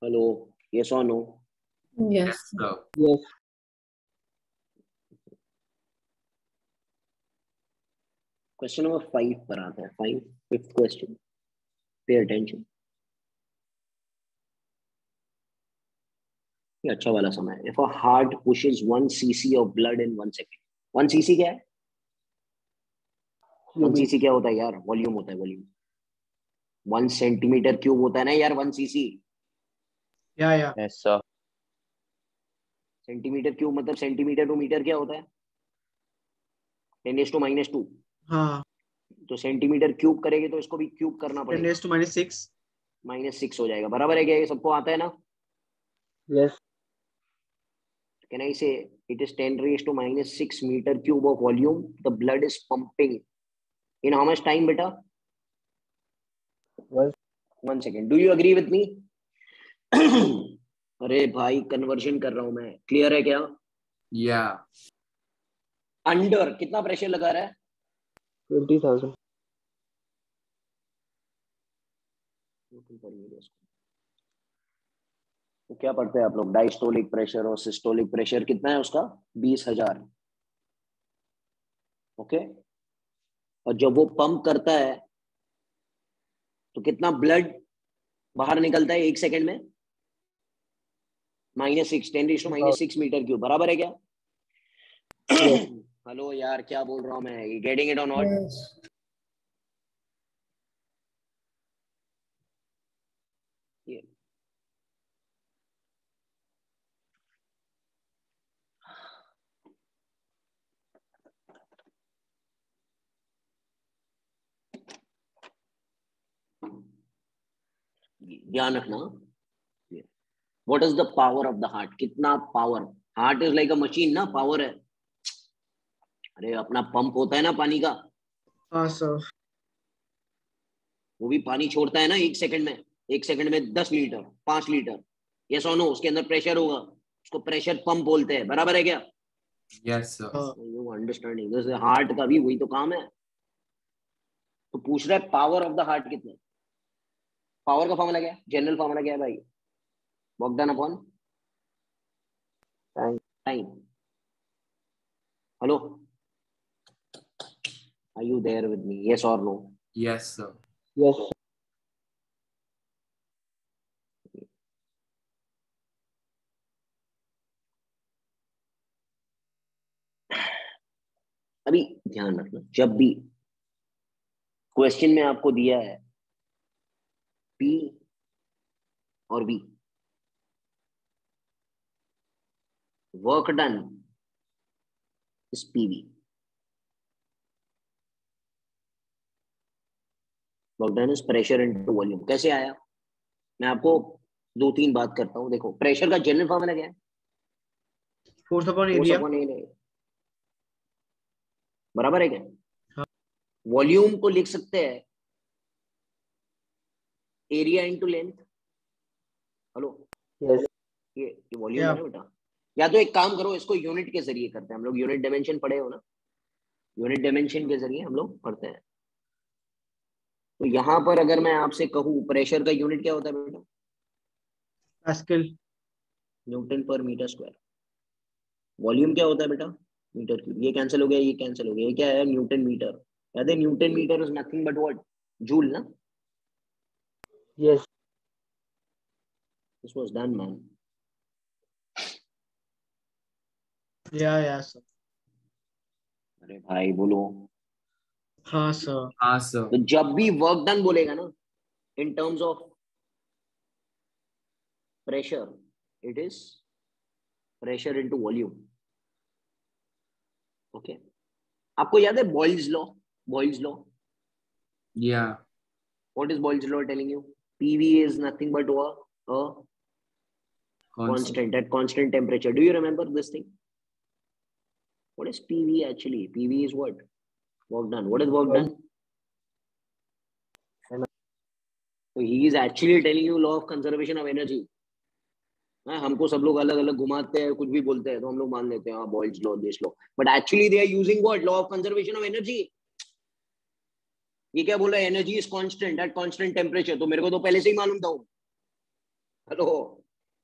Hello, yes or no? Yes. So, yes Question number 5 पर आता है। 5, fifth question. Pay attention. ये अच्छा वाला समय है। If a heart pushes 1 cc of blood in 1 second. 1 cc क्या है? 1 cc क्या होता है यार? वॉल्यूम होता है, वॉल्यूम। 1 सेंटीमीटर क्यूब होता है ना यार 1 cc। Yeah, yeah. Yes sir. Centimetre cube मतलब सेंटीमीटर टू मीटर क्या होता है? 10⁻²। हाँ. तो सेंटीमीटर क्यूब करेंगे तो इसको भी क्यूब करना 10 पड़ेगा, raised to minus 6. -6 हो जाएगा। बराबर है क्या? ये सबको आता है ना? Yes Can I say it is 10⁻⁻6 meter cube of volume the blood is pumping in how much time beta? 1 second. Do you agree with me? अरे भाई कन्वर्जन कर रहा हूं मैं, क्लियर है क्या? yeah. अंडर कितना प्रेशर लगा रहा है? 20,000 तो क्या पढ़ते हैं आप लोग? डायस्टोलिक प्रेशर और सिस्टोलिक प्रेशर कितना है उसका? 20,000। ओके। और जब वो पंप करता है तो कितना ब्लड बाहर निकलता है 1 सेकंड में? -6, 10⁻⁻6 मीटर क्यूब। बराबर है क्या? यस हेलो यार, क्या बोल रहा हूं मैं? गेटिंग इट और नॉट? Yes. ध्यान रखना. What is the power of the heart? कितना power? Heart is like a machine ना, पावर है. अरे अपना पंप होता है ना पानी का, हाँ सर. वो भी पानी छोड़ता है ना 1 सेकंड में. 1 सेकंड में 10 लीटर 5 लीटर. यस और नो? उसके अंदर प्रेशर होगा, उसको प्रेशर पंप बोलते हैं. बराबर है क्या? Yes, sir. हाँ. You understanding. जैसे हार्ट का भी वही तो काम है. तो पूछ रहा है पावर ऑफ द हार्ट कितना. पावर का फॉर्मूला क्या है? जनरल फॉर्मूला क्या है भाई? Work done upon Time. Time. Hello, are you there with me? Yes और no? Yes, sir. Yes, sir. अभी ध्यान रखना, जब भी क्वेश्चन में आपको दिया है P और V, work done is PV. Work done is pressure into volume. कैसे आया? मैं आपको 2-3 बात करता हूं. देखो, प्रेशर का जनरल फॉर्मूला क्या है? Force upon force area. Upon area. बराबर है क्या? हाँ. वॉल्यूम को लिख सकते हैं area into length. Hello, Yes. ये वॉल्यूम Yeah. है ना बेटा. या तो एक काम करो, इसको यूनिट के जरिए करते हैं हम लोग. यूनिट डायमेंशन पढ़े हो ना? यूनिट डायमेंशन के जरिए हम लोग पढ़ते हैं. तो यहां पर अगर मैं आपसे कहूं प्रेशर का यूनिट क्या होता है बेटा? पास्कल. न्यूटन पर मीटर स्क्वायर. वॉल्यूम क्या होता है बेटा? Metre cube. ये कैंसिल हो गया, ये कैंसिल हो गया. ये क्या है? Newton metre. याद है? Newton metre is nothing but what? Joule ना. Yes. This was done man. Yeah sir. अरे भाई बोलो. हाँ सर. हाँ, sir. तो जब भी वर्क डन बोलेगा ना इन terms of pressure, it is pressure into volume. Okay. आपको याद है Boyle's law? Boyle's law. Yeah. What is Boyle's law telling you? PV is nothing but a constant at constant temperature. Do you remember this thing? What is PV actually? PV is what? Work done. What is work done? So he is actually telling you law of conservation of energy. हमको सब लोग अलग अलग घुमाते हैं, कुछ भी बोलते हैं तो हम लोग मान लेते हैं हाँ Boyle's law, this law. But actually they are using what? Law of conservation of energy. ये क्या बोल रहा है? Energy is constant at constant temperature. तो मेरे को तो पहले से ही मालूम था. Hello,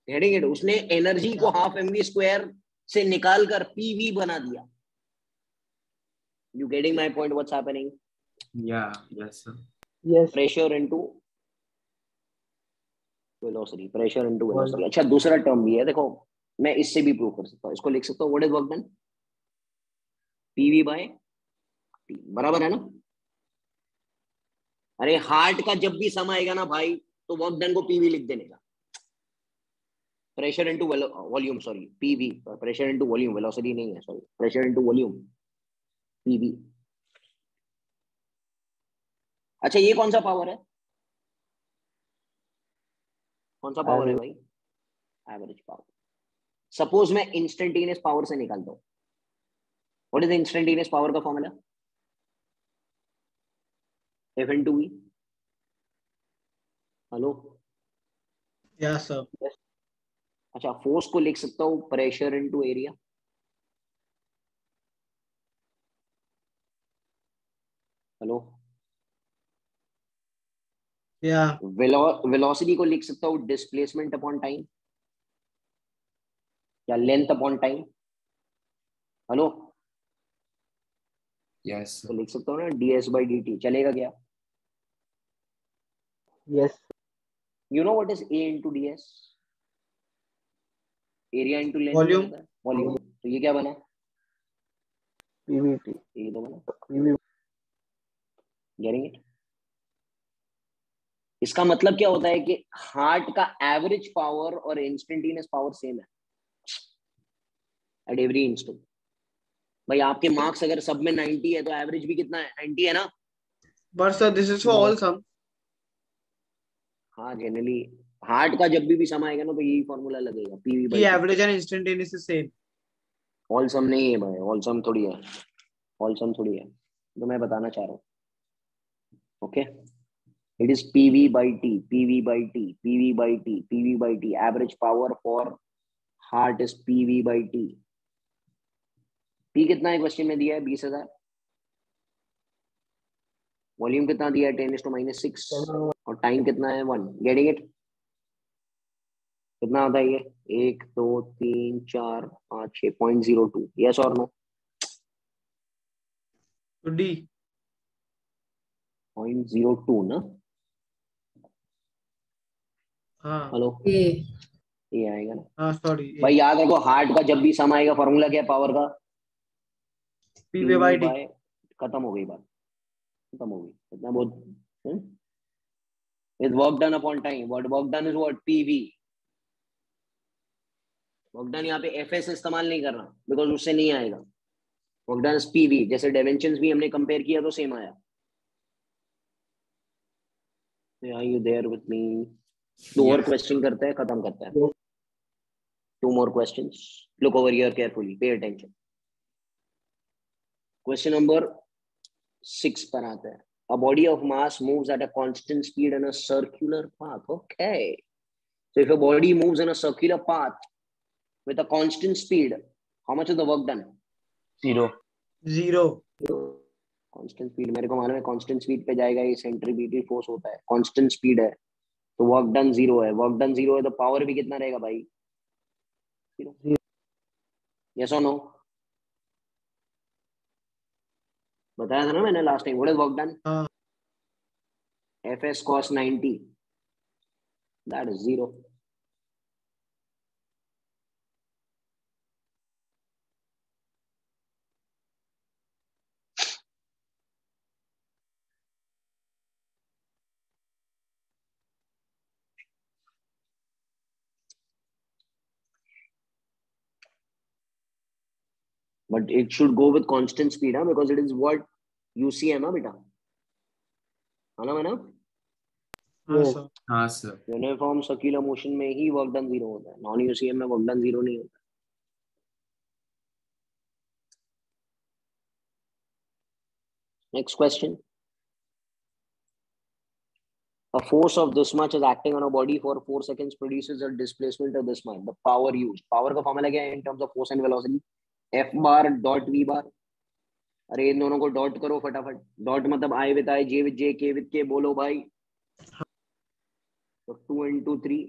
heading it. उसने एनर्जी को हाफ mv² से निकाल कर PV बना दिया. You getting my point? What's happening? Yeah. Yes, sir. Yes. Pressure into velocity. Pressure into velocity. Wonderful. अच्छा, दूसरा टर्म भी है. देखो, मैं इससे भी प्रूव कर सकता हूँ. इसको लिख सकता हूँ. What is work done? PV by T. बराबर है ना? अरे हार्ट का जब भी सम आएगा ना भाई, तो वर्क डन को PV लिख देने का. Pressure into volume, sorry PV. Pressure into volume, velocity नहीं है, sorry. Pressure into volume PV. अच्छा, ये कौन सा पावर है? कौन सा पावर है भाई? Average power. सपोज मैं इंस्टेंटेनियस पावर से निकालता हूं. व्हाट इज इंस्टेंटेनियस पावर का formula? F into V. Hello. या सर. अच्छा, फोर्स को लिख सकता हूँ प्रेशर इनटू एरिया. हेलो. या. वेलोसिटी को लिख सकता हूँ डिस्प्लेसमेंट अपॉन टाइम या length upon time. Hello. Yes, तो sir. लिख सकता हूँ ना ds/dt. चलेगा क्या? Yes. You know what is A into ds? Area into length. Volume. Volume. तो ये क्या बना? PVT. ये तो बना. PV. Getting it? इसका मतलब क्या होता है कि हार्ट का एवरेज पावर और इंस्टेंटेनियस पावर सेम है एट एवरी इंस्टेंट. भाई आपके मार्क्स अगर सब में 90 है तो एवरेज भी कितना है? 90 है ना? But sir this is for all some. हाँ जनरली हार्ट का जब भी सम आएगा ना तो यही फॉर्मूला लगेगा, पीवी कि by average and instantaneous is same. All some नहीं है भाई, ऑल सम थोड़ी है, ऑल सम थोड़ी है, तो मैं बताना चाह रहा हूँ। Okay, it is pv by t, pv by t, pv by t, pv by t. Average power for heart is pv by t. p कितना है क्वेश्चन में दिया है? 20,000। वॉल्यूम कितना दिया है? 10⁻⁻6। और टाइम कितना है? 1। Getting it? कितना आता है ये? 1 2 3 4 5 6.02। यस और नो? तो डी। 0.02 ना? हाँ हेलो, ए। ये आएगा ना हाँ सॉरी, भाई? याद रखो हार्ट का जब भी सम आएगा फॉर्मूला क्या है पावर का? P by D. बाय, खत्म हो गई बात, खत्म हो गई। इतना बहुत is work done upon time. What work done is what? PV. Work done यहाँ पे FS इस्तेमाल नहीं करना बिकॉज उससे नहीं आएगा। Work done is PV। जैसे डायमेंशंस भी हमने कंपेयर किया तो सेम आया। Are you there with me? दो और क्वेश्चन करते हैं, खत्म करते हैं। Two more questions. Look over here carefully, pay attention. Question number 6 पर आते हैं। A body of mass moves at a constant speed in a circular path. Okay. So if a body moves in a circular path with a constant speed, how much is the work done? 0. 0। Constant speed मेरे को मालूम है, constant speed पे जाएगा ये centripetal force होता है, constant speed है तो वर्क डन 0 है। वर्क डन 0 है तो पावर भी कितना रहेगा भाई? 0। यस और नो? बताया था ना मैंने last time. What is work done? हाँ Fs cos 90, that is 0. But it should go with constant speed, huh? Because it is what you see है ना बेटा, है ना? हाँ Yes. सर। हाँ सर। यूनिफॉर्म सर्कुलर मोशन में ही वर्क डन 0 होता है, नॉन यूसीएम में वर्क डन 0 नहीं होता। Next question. A force of this much is acting on a body for 4 seconds produces a displacement of this much. The power used. Power का formula क्या है in terms of force and velocity? F bar dot V bar. अरे इन दोनों co dot करो फटाफट। Dot मतलब I with I, J with J, K with K। बोलो भाई। तो 2 into 3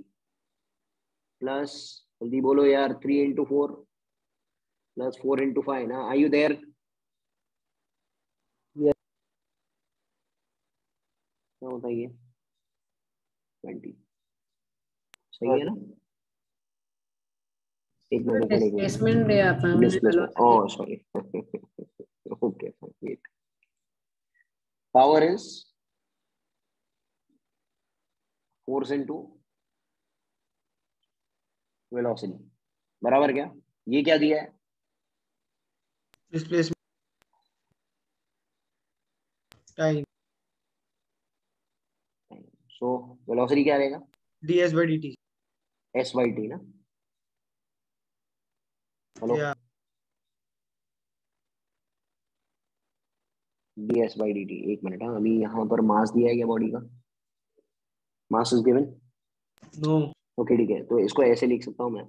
प्लस, जल्दी बोलो यार, 3 into 4 प्लस 4 into 5 ना। Are you there? Yes. क्या होता है ये? 20। सही है ना? एक मिनट, डिस्प्लेसमेंट दिया था हमने, displacement. velocity। Oh sorry. Okay, wait. Power is force into velocity, बराबर क्या? ये क्या दिया है? Displacement time. सो वेलोसिटी क्या रहेगा? ds by dt। S by t ना। हेलो, या ds बाई डी टी। एक मिनट, हाँ अभी यहाँ पर मास दिया है क्या बॉडी का? Mass is given. No. Okay ठीक है, तो इसको ऐसे लिख सकता हूँ मैं,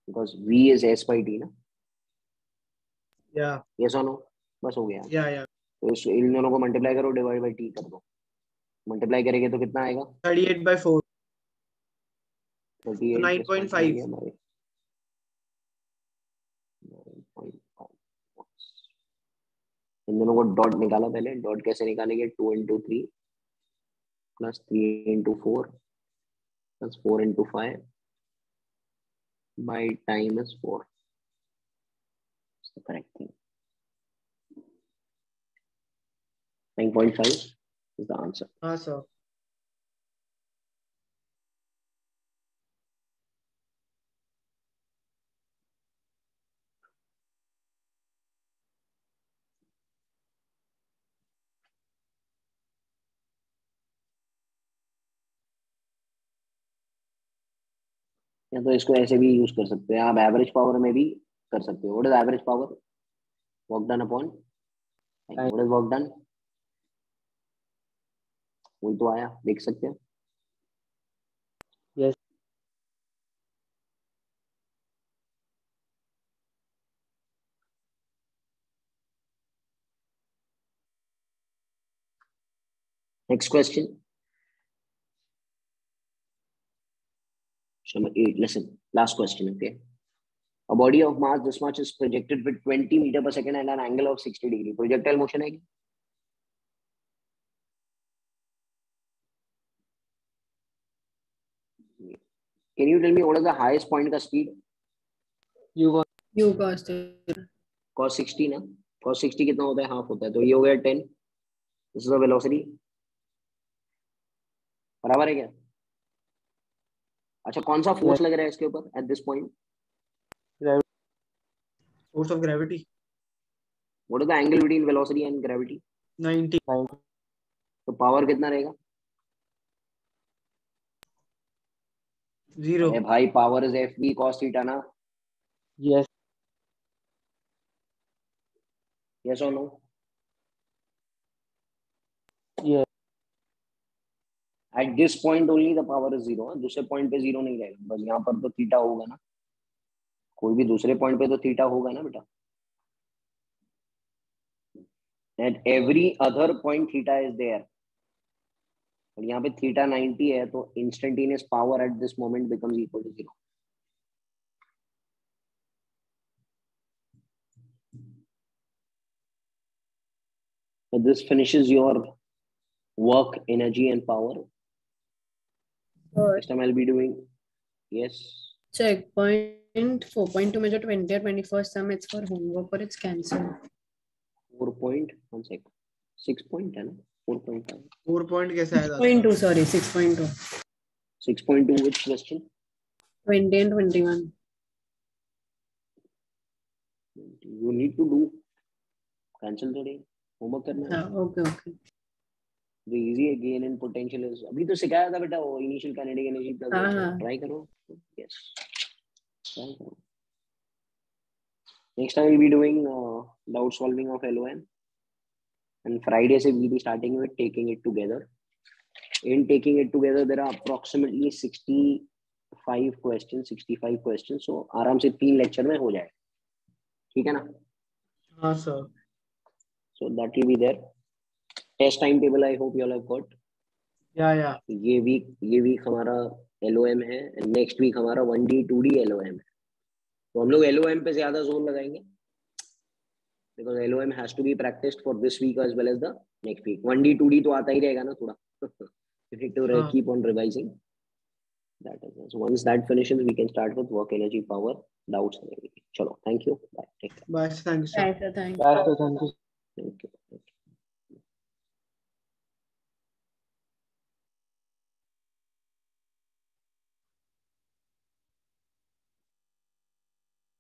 because v is s by t ना। या यस और नो? बस हो गया। या तो इन दोनों को मल्टीप्लाई करो, डिवाइड बाई टी कर दो। मल्टीप्लाई करेंगे तो कितना आएगा? 38/4 तो 38 प्लस 5 9.5। हमारे 9.5। इन दोनों को डॉट निकाला पहले। डॉट कैसे निकालेंगे? 2 into 3 plus 3 into 4 plus 4 into 5 by time is 4. That's the correct thing. 9.5 is the answer. हाँ सर। या तो इसको ऐसे भी यूज कर सकते हैं आप, एवरेज पावर में भी कर सकते हो. What is average power? Work done upon what is work done? वही तो आया, देख सकते हैं. Yes. Next question. Number 8. Listen, last question. Okay. A body of mass this much is projected with 20 meter per second and an angle of 60 degree. Projectile motion है क्या? Can you tell me what is the highest point का speed? You got U cos Cos 60 ना? Cos 60 कितना होता है? Half होता है. तो ये हो गया 10. This is the velocity. बराबर है क्या? अच्छा, कौन सा फोर्स लग रहा है इसके ऊपर at this point? Force of gravity. What is the angle between velocity and gravity? 90. 90. तो पावर कितना रहेगा? 0. अरे भाई, power is FV cos theta ना? Yes. Yes or no? Yes. At this point only the power is 0. दूसरे point पे 0 नहीं रहेगा. बस यहाँ पर तो थीटा होगा ना. कोई भी दूसरे पॉइंट पे तो थीटा होगा ना बेटा. At every other point theta is there. और यहाँ पे थीटा 90 है तो instantaneous power at this moment becomes equal to 0. So this finishes your work, energy and power. Next time I'll be doing, yes. check point 4.2 में जो 20 और 21st sum it's for homework or it's cancelled. 4 point, 1 sec. 6 point है ना? 4.5. 4 point कैसा है? 6.2 sorry 6.2. 6.2 which question? 20 and 21. You need to do cancel today. Homework करना है. Okay. The easy gain in potential is अभी तो सिखाया था बेटा वो initial kinetic energy plus try करो. Yes. Try करो. Next time we'll be doing doubt solving of LOM. And Friday se we'll be starting with taking it together. In taking it together, there are approximately 65 questions. So आराम से 3 lecture में हो जाए. ठीक है ना? हाँ sir. So that will be there. Test timetable I hope you all have got. Yeah. ये week हमारा LOM है and next week हमारा 1D 2D LOM है. तो हम लोग LOM पे ज्यादा जोर लगाएंगे because LOM has to be practiced for this week as well as the next week. 1D 2D तो आता ही रहेगा ना थोड़ा. You need to keep on revising. That is so once that finishes we can start with work, energy, power, doubts and everything. Chalo, thank you. Bye. Take care. Bye. Thank you sir. Thanks. Bye, sir. Thank you.